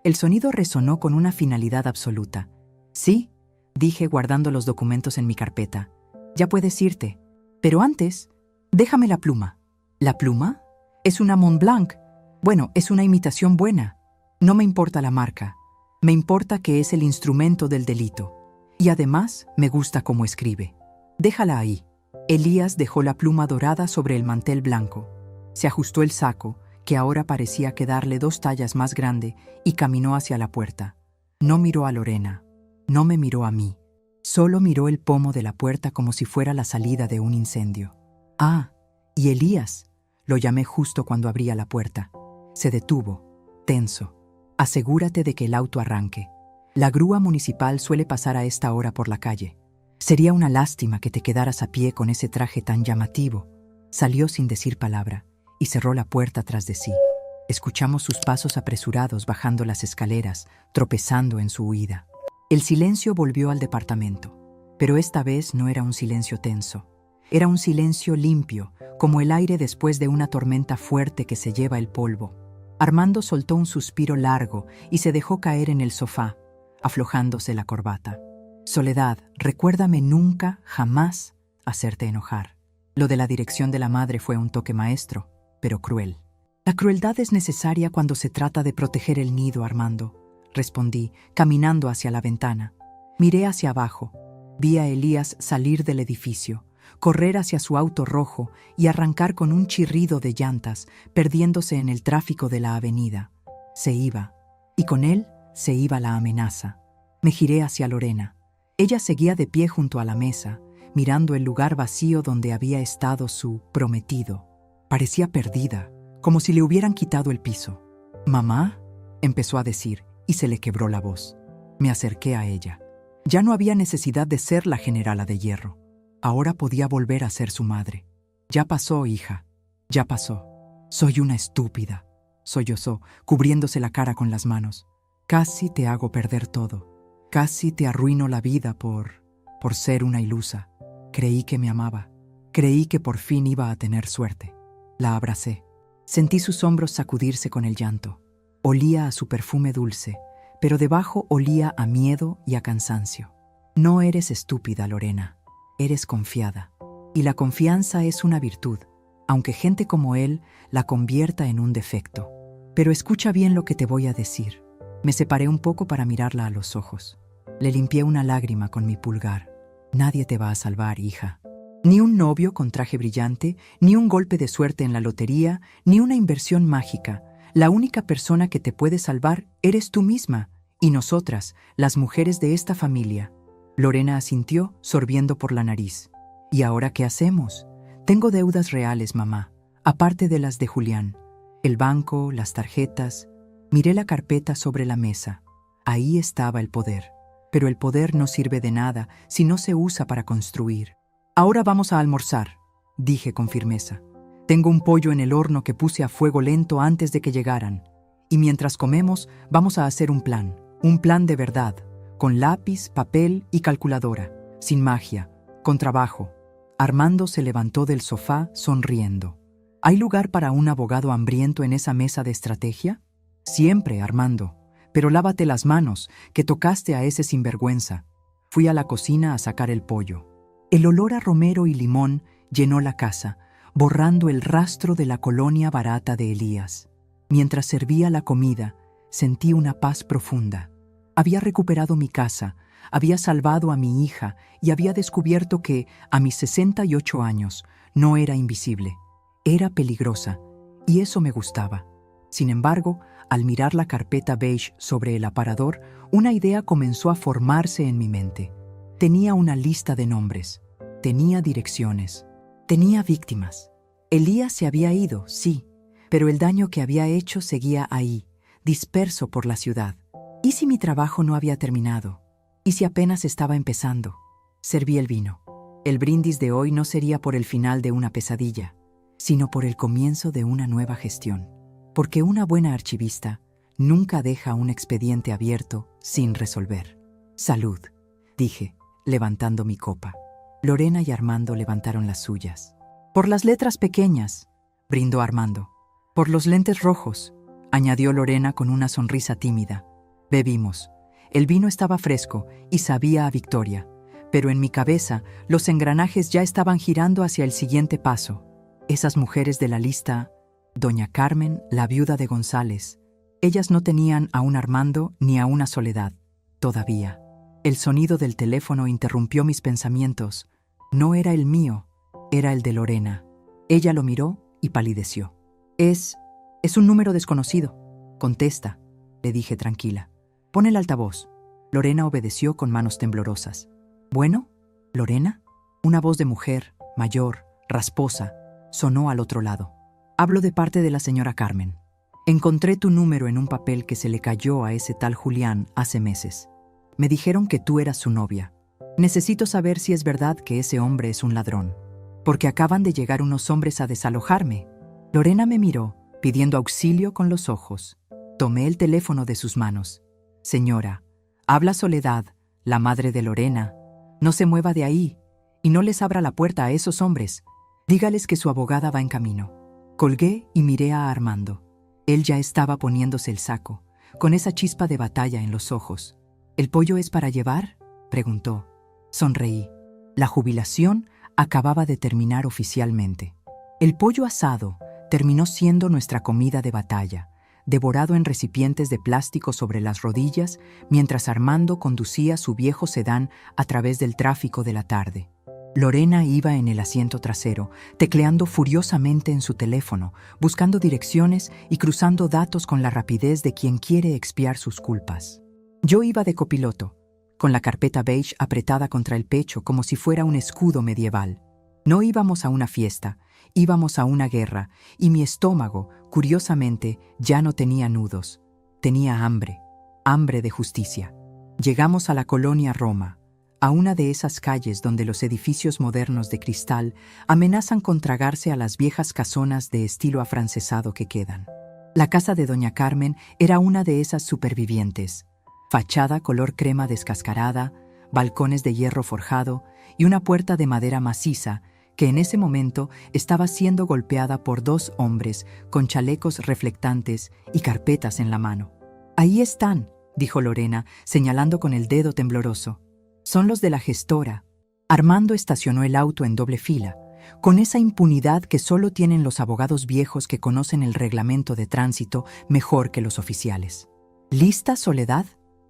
El sonido resonó con una finalidad absoluta. Sí, dije guardando los documentos en mi carpeta. Ya puedes irte. Pero antes, déjame la pluma. ¿La pluma? Es una Montblanc. Bueno, es una imitación buena. No me importa la marca. Me importa que es el instrumento del delito. Y además, me gusta cómo escribe. Déjala ahí. Elías dejó la pluma dorada sobre el mantel blanco. Se ajustó el saco, que ahora parecía quedarle 2 tallas más grande, y caminó hacia la puerta. No miró a Lorena. No me miró a mí. Solo miró el pomo de la puerta como si fuera la salida de un incendio. Ah, y Elías. Lo llamé justo cuando abría la puerta. Se detuvo, tenso. Asegúrate de que el auto arranque. La grúa municipal suele pasar a esta hora por la calle. Sería una lástima que te quedaras a pie con ese traje tan llamativo. Salió sin decir palabra y cerró la puerta tras de sí. Escuchamos sus pasos apresurados bajando las escaleras, tropezando en su huida. El silencio volvió al departamento, pero esta vez no era un silencio tenso. Era un silencio limpio, como el aire después de una tormenta fuerte que se lleva el polvo. Armando soltó un suspiro largo y se dejó caer en el sofá, aflojándose la corbata. Soledad, recuérdame nunca, jamás, hacerte enojar. Lo de la dirección de la madre fue un toque maestro, pero cruel. La crueldad es necesaria cuando se trata de proteger el nido, Armando, respondí, caminando hacia la ventana. Miré hacia abajo. Vi a Elías salir del edificio, correr hacia su auto rojo y arrancar con un chirrido de llantas, perdiéndose en el tráfico de la avenida. Se iba, y con él se iba la amenaza. Me giré hacia Lorena. Ella seguía de pie junto a la mesa, mirando el lugar vacío donde había estado su prometido. Parecía perdida, como si le hubieran quitado el piso. «¿Mamá?», empezó a decir, y se le quebró la voz. Me acerqué a ella. Ya no había necesidad de ser la generala de hierro. Ahora podía volver a ser su madre. «Ya pasó, hija. Ya pasó. Soy una estúpida», sollozó, cubriéndose la cara con las manos. «Casi te hago perder todo. Casi te arruino la vida por ser una ilusa. Creí que me amaba. Creí que por fin iba a tener suerte». La abracé. Sentí sus hombros sacudirse con el llanto. Olía a su perfume dulce, pero debajo olía a miedo y a cansancio. «No eres estúpida, Lorena. Eres confiada. Y la confianza es una virtud, aunque gente como él la convierta en un defecto. Pero escucha bien lo que te voy a decir». Me separé un poco para mirarla a los ojos. Le limpié una lágrima con mi pulgar. «Nadie te va a salvar, hija. Ni un novio con traje brillante, ni un golpe de suerte en la lotería, ni una inversión mágica. La única persona que te puede salvar eres tú misma, y nosotras, las mujeres de esta familia». Lorena asintió, sorbiendo por la nariz. «¿Y ahora qué hacemos? Tengo deudas reales, mamá, aparte de las de Julián. El banco, las tarjetas». Miré la carpeta sobre la mesa. Ahí estaba el poder. Pero el poder no sirve de nada si no se usa para construir. «Ahora vamos a almorzar», dije con firmeza. «Tengo un pollo en el horno que puse a fuego lento antes de que llegaran. Y mientras comemos, vamos a hacer un plan de verdad, con lápiz, papel y calculadora, sin magia, con trabajo». Armando se levantó del sofá sonriendo. «¿Hay lugar para un abogado hambriento en esa mesa de estrategia?» «Siempre, Armando. Pero lávate las manos, que tocaste a ese sinvergüenza». Fui a la cocina a sacar el pollo. El olor a romero y limón llenó la casa, borrando el rastro de la colonia barata de Elías. Mientras servía la comida, sentí una paz profunda. Había recuperado mi casa, había salvado a mi hija y había descubierto que, a mis 68 años, no era invisible. Era peligrosa, y eso me gustaba. Sin embargo, al mirar la carpeta beige sobre el aparador, una idea comenzó a formarse en mi mente. Tenía una lista de nombres, tenía direcciones, tenía víctimas. Elías se había ido, sí, pero el daño que había hecho seguía ahí, disperso por la ciudad. ¿Y si mi trabajo no había terminado? ¿Y si apenas estaba empezando? Serví el vino. El brindis de hoy no sería por el final de una pesadilla, sino por el comienzo de una nueva gestión. Porque una buena archivista nunca deja un expediente abierto sin resolver. «Salud», dije, levantando mi copa. Lorena y Armando levantaron las suyas. «Por las letras pequeñas», brindó Armando. «Por los lentes rojos», añadió Lorena con una sonrisa tímida. Bebimos. El vino estaba fresco y sabía a victoria, pero en mi cabeza los engranajes ya estaban girando hacia el siguiente paso. Esas mujeres de la lista, doña Carmen, la viuda de González, ellas no tenían a un Armando ni a una Soledad, todavía. El sonido del teléfono interrumpió mis pensamientos. No era el mío, era el de Lorena. Ella lo miró y palideció. Es un número desconocido. Contesta», le dije tranquila. «Pon el altavoz». Lorena obedeció con manos temblorosas. «¿Bueno? ¿Lorena?». Una voz de mujer, mayor, rasposa, sonó al otro lado. Hablo de parte de la señora Carmen. Encontré tu número en un papel que se le cayó a ese tal Julián hace meses. Me dijeron que tú eras su novia. Necesito saber si es verdad que ese hombre es un ladrón, porque acaban de llegar unos hombres a desalojarme. Lorena me miró, pidiendo auxilio con los ojos. Tomé el teléfono de sus manos. Señora, habla Soledad, la madre de Lorena. No se mueva de ahí y no les abra la puerta a esos hombres. Dígales que su abogada va en camino. Colgué y miré a Armando. Él ya estaba poniéndose el saco, con esa chispa de batalla en los ojos. ¿El pollo es para llevar?, preguntó. Sonreí. La jubilación acababa de terminar oficialmente. El pollo asado terminó siendo nuestra comida de batalla, devorado en recipientes de plástico sobre las rodillas, mientras Armando conducía su viejo sedán a través del tráfico de la tarde. Lorena iba en el asiento trasero, tecleando furiosamente en su teléfono, buscando direcciones y cruzando datos con la rapidez de quien quiere expiar sus culpas. Yo iba de copiloto, con la carpeta beige apretada contra el pecho como si fuera un escudo medieval. No íbamos a una fiesta, íbamos a una guerra, y mi estómago, curiosamente, ya no tenía nudos. Tenía hambre, hambre de justicia. Llegamos a la colonia Roma, a una de esas calles donde los edificios modernos de cristal amenazan con tragarse a las viejas casonas de estilo afrancesado que quedan. La casa de doña Carmen era una de esas supervivientes. Fachada color crema descascarada, balcones de hierro forjado y una puerta de madera maciza que en ese momento estaba siendo golpeada por dos hombres con chalecos reflectantes y carpetas en la mano. «Ahí están», dijo Lorena, señalando con el dedo tembloroso. «Son los de la gestora». Armando estacionó el auto en doble fila, con esa impunidad que solo tienen los abogados viejos que conocen el reglamento de tránsito mejor que los oficiales. «¿Lista, Soledad?»,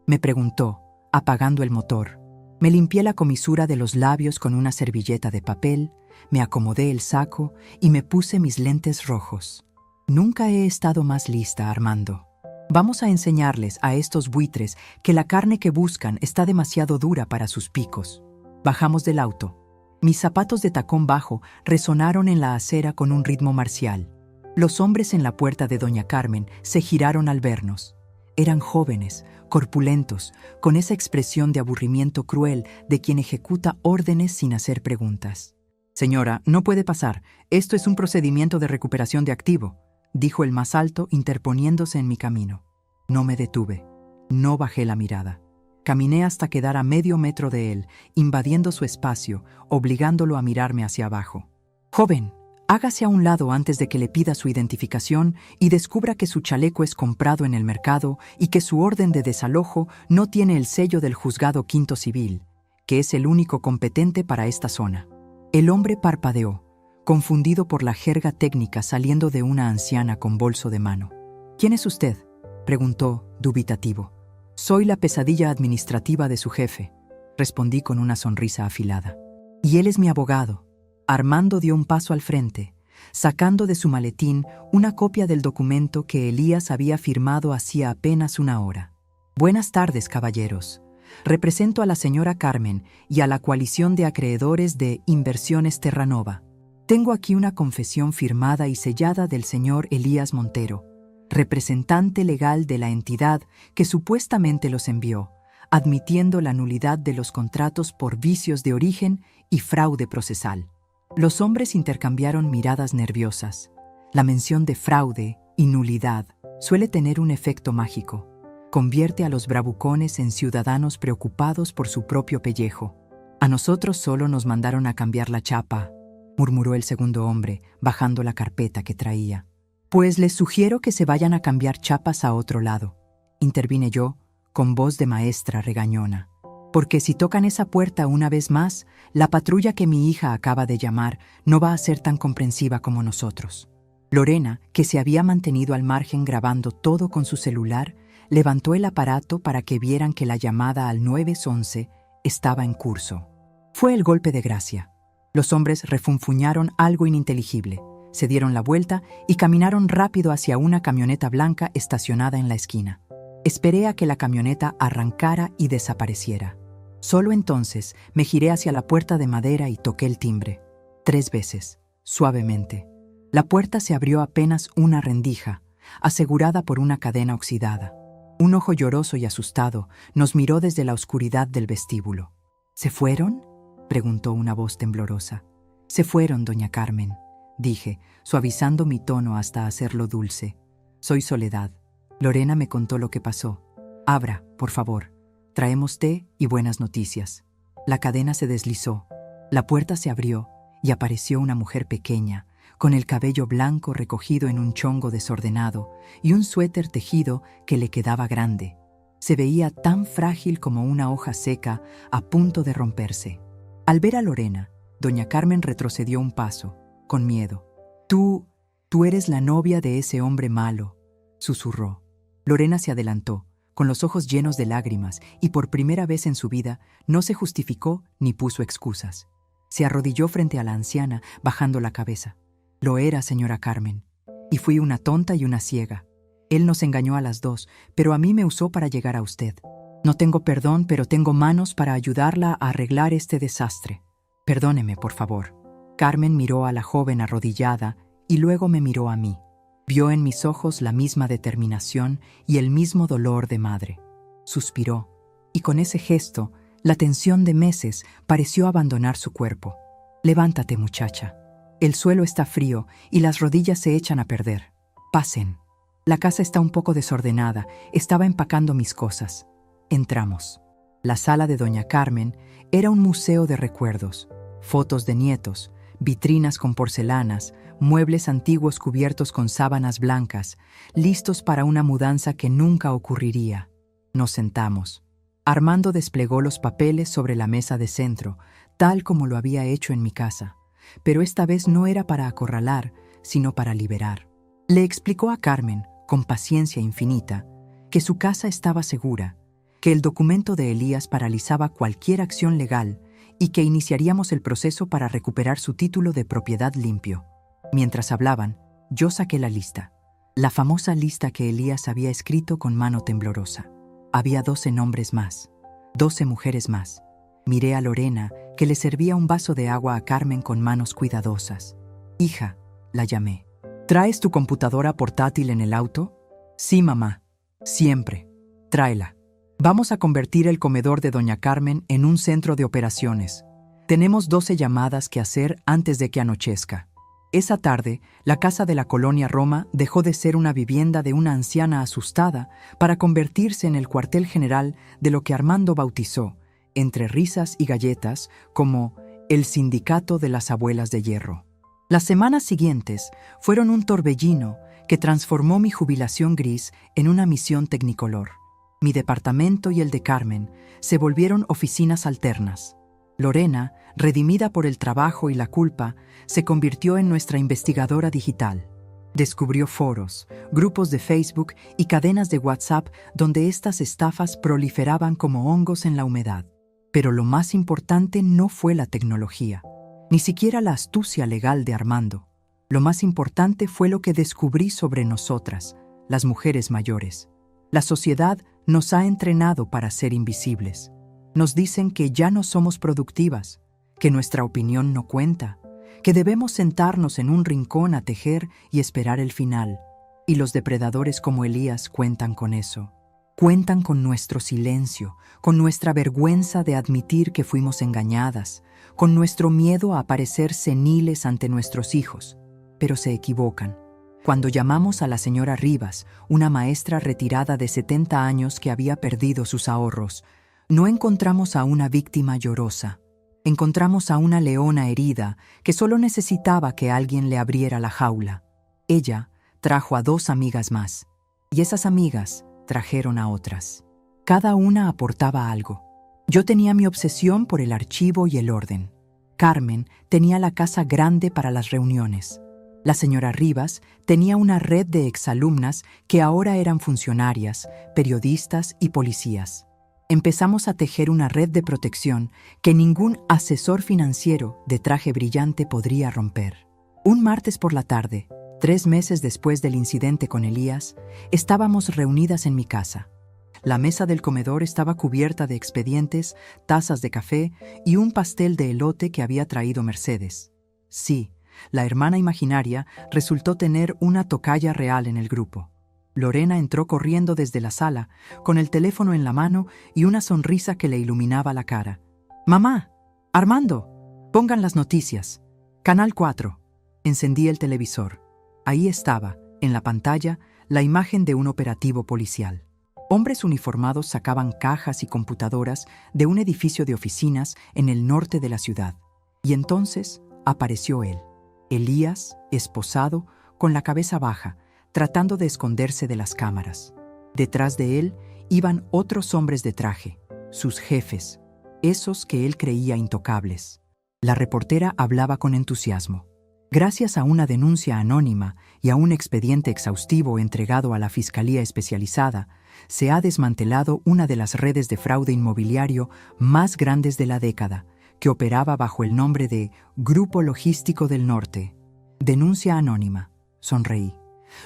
me preguntó, apagando el motor. Me limpié la comisura de los labios con una servilleta de papel, me acomodé el saco y me puse mis lentes rojos. Nunca he estado más lista, Armando. Vamos a enseñarles a estos buitres que la carne que buscan está demasiado dura para sus picos. Bajamos del auto. Mis zapatos de tacón bajo resonaron en la acera con un ritmo marcial. Los hombres en la puerta de doña Carmen se giraron al vernos. Eran jóvenes, corpulentos, con esa expresión de aburrimiento cruel de quien ejecuta órdenes sin hacer preguntas. «Señora, no puede pasar. Esto es un procedimiento de recuperación de activo», dijo el más alto, interponiéndose en mi camino. No me detuve. No bajé la mirada. Caminé hasta quedar a medio metro de él, invadiendo su espacio, obligándolo a mirarme hacia abajo. «Joven, hágase a un lado antes de que le pida su identificación y descubra que su chaleco es comprado en el mercado y que su orden de desalojo no tiene el sello del Juzgado Quinto Civil, que es el único competente para esta zona». El hombre parpadeó, confundido por la jerga técnica saliendo de una anciana con bolso de mano. «¿Quién es usted?», preguntó, dubitativo. «Soy la pesadilla administrativa de su jefe», respondí con una sonrisa afilada. «Y él es mi abogado». Armando dio un paso al frente, sacando de su maletín una copia del documento que Elías había firmado hacía apenas una hora. «Buenas tardes, caballeros. Represento a la señora Carmen y a la coalición de acreedores de Inversiones Terranova. Tengo aquí una confesión firmada y sellada del señor Elías Montero, representante legal de la entidad que supuestamente los envió, admitiendo la nulidad de los contratos por vicios de origen y fraude procesal». Los hombres intercambiaron miradas nerviosas. La mención de fraude y nulidad suele tener un efecto mágico. Convierte a los bravucones en ciudadanos preocupados por su propio pellejo. «A nosotros solo nos mandaron a cambiar la chapa», murmuró el segundo hombre, bajando la carpeta que traía. «Pues les sugiero que se vayan a cambiar chapas a otro lado», intervine yo, con voz de maestra regañona. «Porque si tocan esa puerta una vez más, la patrulla que mi hija acaba de llamar no va a ser tan comprensiva como nosotros». Lorena, que se había mantenido al margen grabando todo con su celular, levantó el aparato para que vieran que la llamada al 911 estaba en curso. Fue el golpe de gracia. Los hombres refunfuñaron algo ininteligible, se dieron la vuelta y caminaron rápido hacia una camioneta blanca estacionada en la esquina. Esperé a que la camioneta arrancara y desapareciera. Solo entonces me giré hacia la puerta de madera y toqué el timbre. 3 veces, suavemente. La puerta se abrió apenas una rendija, asegurada por una cadena oxidada. Un ojo lloroso y asustado nos miró desde la oscuridad del vestíbulo. ¿Se fueron?, preguntó una voz temblorosa. Se fueron, doña Carmen, dije, suavizando mi tono hasta hacerlo dulce. Soy Soledad. Lorena me contó lo que pasó. Abra, por favor. Traemos té y buenas noticias. La cadena se deslizó. La puerta se abrió y apareció una mujer pequeña, con el cabello blanco recogido en un chongo desordenado y un suéter tejido que le quedaba grande. Se veía tan frágil como una hoja seca a punto de romperse. Al ver a Lorena, doña Carmen retrocedió un paso, con miedo. Tú eres la novia de ese hombre malo, susurró. Lorena se adelantó, con los ojos llenos de lágrimas, y por primera vez en su vida no se justificó ni puso excusas. Se arrodilló frente a la anciana, bajando la cabeza. Lo era, señora Carmen, y fui una tonta y una ciega. Él nos engañó a las dos, pero a mí me usó para llegar a usted. No tengo perdón, pero tengo manos para ayudarla a arreglar este desastre. Perdóneme, por favor. Carmen miró a la joven arrodillada y luego me miró a mí. Vio en mis ojos la misma determinación y el mismo dolor de madre. Suspiró, y con ese gesto, la tensión de meses pareció abandonar su cuerpo. Levántate, muchacha. El suelo está frío y las rodillas se echan a perder. Pasen. La casa está un poco desordenada. Estaba empacando mis cosas. Entramos. La sala de doña Carmen era un museo de recuerdos. Fotos de nietos, vitrinas con porcelanas, muebles antiguos cubiertos con sábanas blancas, listos para una mudanza que nunca ocurriría. Nos sentamos. Armando desplegó los papeles sobre la mesa de centro, tal como lo había hecho en mi casa. Pero esta vez no era para acorralar, sino para liberar. Le explicó a Carmen, con paciencia infinita, que su casa estaba segura, que el documento de Elías paralizaba cualquier acción legal y que iniciaríamos el proceso para recuperar su título de propiedad limpio. Mientras hablaban, yo saqué la lista, la famosa lista que Elías había escrito con mano temblorosa. Había 12 nombres más, 12 mujeres más. Miré a Lorena, que le servía un vaso de agua a Carmen con manos cuidadosas. Hija, la llamé. ¿Traes tu computadora portátil en el auto? Sí, mamá. Siempre. Tráela. Vamos a convertir el comedor de doña Carmen en un centro de operaciones. Tenemos 12 llamadas que hacer antes de que anochezca. Esa tarde, la casa de la colonia Roma dejó de ser una vivienda de una anciana asustada para convertirse en el cuartel general de lo que Armando bautizó, entre risas y galletas, como el Sindicato de las Abuelas de Hierro. Las semanas siguientes fueron un torbellino que transformó mi jubilación gris en una misión tecnicolor. Mi departamento y el de Carmen se volvieron oficinas alternas. Lorena, redimida por el trabajo y la culpa, se convirtió en nuestra investigadora digital. Descubrió foros, grupos de Facebook y cadenas de WhatsApp donde estas estafas proliferaban como hongos en la humedad. Pero lo más importante no fue la tecnología, ni siquiera la astucia legal de Armando. Lo más importante fue lo que descubrí sobre nosotras, las mujeres mayores. La sociedad nos ha entrenado para ser invisibles. Nos dicen que ya no somos productivas, que nuestra opinión no cuenta, que debemos sentarnos en un rincón a tejer y esperar el final. Y los depredadores como Elías cuentan con eso. Cuentan con nuestro silencio, con nuestra vergüenza de admitir que fuimos engañadas, con nuestro miedo a parecer seniles ante nuestros hijos. Pero se equivocan. Cuando llamamos a la señora Rivas, una maestra retirada de 70 años que había perdido sus ahorros, no encontramos a una víctima llorosa. Encontramos a una leona herida que solo necesitaba que alguien le abriera la jaula. Ella trajo a 2 amigas más, y esas amigas trajeron a otras. Cada una aportaba algo. Yo tenía mi obsesión por el archivo y el orden. Carmen tenía la casa grande para las reuniones. La señora Rivas tenía una red de exalumnas que ahora eran funcionarias, periodistas y policías. Empezamos a tejer una red de protección que ningún asesor financiero de traje brillante podría romper. Un martes por la tarde, 3 meses después del incidente con Elías, estábamos reunidas en mi casa. La mesa del comedor estaba cubierta de expedientes, tazas de café y un pastel de elote que había traído Mercedes. Sí, La hermana imaginaria resultó tener una tocaya real en el grupo. Lorena entró corriendo desde la sala, con el teléfono en la mano y una sonrisa que le iluminaba la cara. «¡Mamá! ¡Armando! Pongan las noticias. Canal 4». Encendí el televisor. Ahí estaba, en la pantalla, la imagen de un operativo policial. Hombres uniformados sacaban cajas y computadoras de un edificio de oficinas en el norte de la ciudad. Y entonces apareció él, Elías, esposado, con la cabeza baja, tratando de esconderse de las cámaras. Detrás de él iban otros hombres de traje, sus jefes, esos que él creía intocables. La reportera hablaba con entusiasmo. Gracias a una denuncia anónima y a un expediente exhaustivo entregado a la Fiscalía Especializada, se ha desmantelado una de las redes de fraude inmobiliario más grandes de la década, que operaba bajo el nombre de Grupo Logístico del Norte. Denuncia anónima. Sonreí.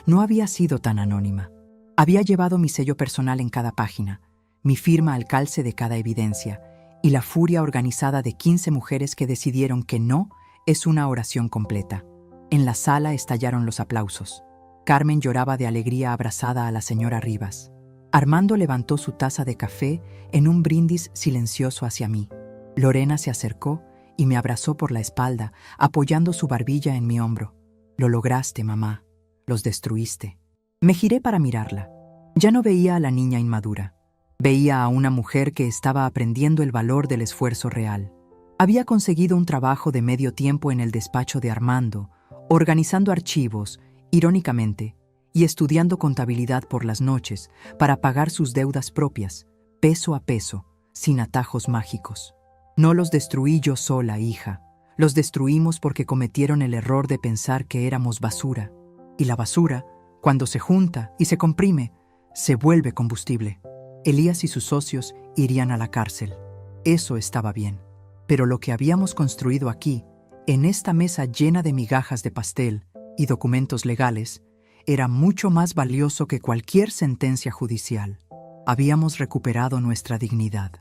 No había sido tan anónima. Había llevado mi sello personal en cada página, mi firma al calce de cada evidencia, y la furia organizada de 15 mujeres que decidieron que no es una oración completa. En la sala estallaron los aplausos. Carmen lloraba de alegría abrazada a la señora Rivas. Armando levantó su taza de café en un brindis silencioso hacia mí. Lorena se acercó y me abrazó por la espalda, apoyando su barbilla en mi hombro. «Lo lograste, mamá. Los destruiste». Me giré para mirarla. Ya no veía a la niña inmadura. Veía a una mujer que estaba aprendiendo el valor del esfuerzo real. Había conseguido un trabajo de medio tiempo en el despacho de Armando, organizando archivos, irónicamente, y estudiando contabilidad por las noches para pagar sus deudas propias, peso a peso, sin atajos mágicos. No los destruí yo sola, hija. Los destruimos porque cometieron el error de pensar que éramos basura. Y la basura, cuando se junta y se comprime, se vuelve combustible. Elías y sus socios irían a la cárcel. Eso estaba bien. Pero lo que habíamos construido aquí, en esta mesa llena de migajas de pastel y documentos legales, era mucho más valioso que cualquier sentencia judicial. Habíamos recuperado nuestra dignidad.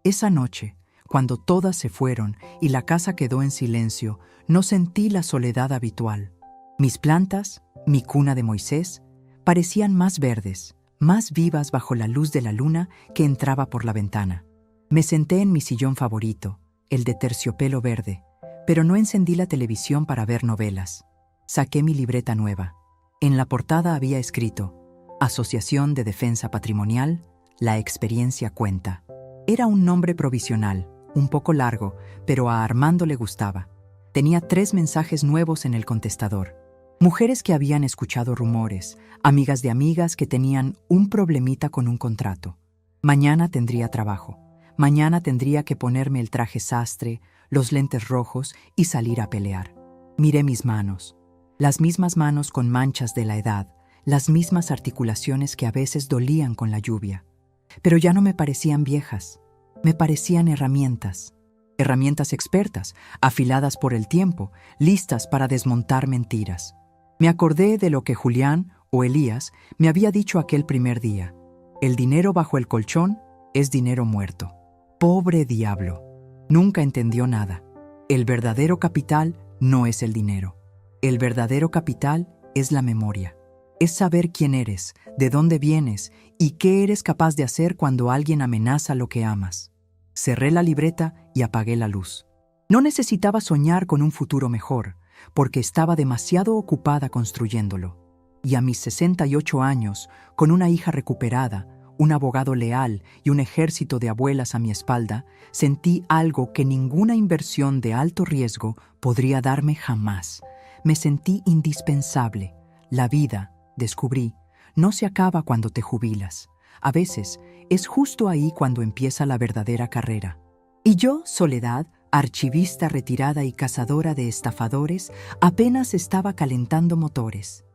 Esa noche, cuando todas se fueron y la casa quedó en silencio, no sentí la soledad habitual. Mis plantas, mi cuna de Moisés, parecían más verdes, más vivas bajo la luz de la luna que entraba por la ventana. Me senté en mi sillón favorito, el de terciopelo verde, pero no encendí la televisión para ver novelas. Saqué mi libreta nueva. En la portada había escrito: Asociación de Defensa Patrimonial, la experiencia cuenta. Era un nombre provisional, un poco largo, pero a Armando le gustaba. Tenía 3 mensajes nuevos en el contestador. Mujeres que habían escuchado rumores, amigas de amigas que tenían un problemita con un contrato. Mañana tendría trabajo. Mañana tendría que ponerme el traje sastre, los lentes rojos y salir a pelear. Miré mis manos. Las mismas manos con manchas de la edad, las mismas articulaciones que a veces dolían con la lluvia. Pero ya no me parecían viejas. Me parecían herramientas. Herramientas expertas, afiladas por el tiempo, listas para desmontar mentiras. Me acordé de lo que Julián o Elías me había dicho aquel primer día. El dinero bajo el colchón es dinero muerto. Pobre diablo. Nunca entendió nada. El verdadero capital no es el dinero. El verdadero capital es la memoria. Es saber quién eres, de dónde vienes y qué eres capaz de hacer cuando alguien amenaza lo que amas. Cerré la libreta y apagué la luz. No necesitaba soñar con un futuro mejor, porque estaba demasiado ocupada construyéndolo. Y a mis 68 años, con una hija recuperada, un abogado leal y un ejército de abuelas a mi espalda, sentí algo que ninguna inversión de alto riesgo podría darme jamás. Me sentí indispensable. La vida, descubrí, no se acaba cuando te jubilas. A veces, es justo ahí cuando empieza la verdadera carrera. Y yo, Soledad, archivista retirada y cazadora de estafadores, apenas estaba calentando motores.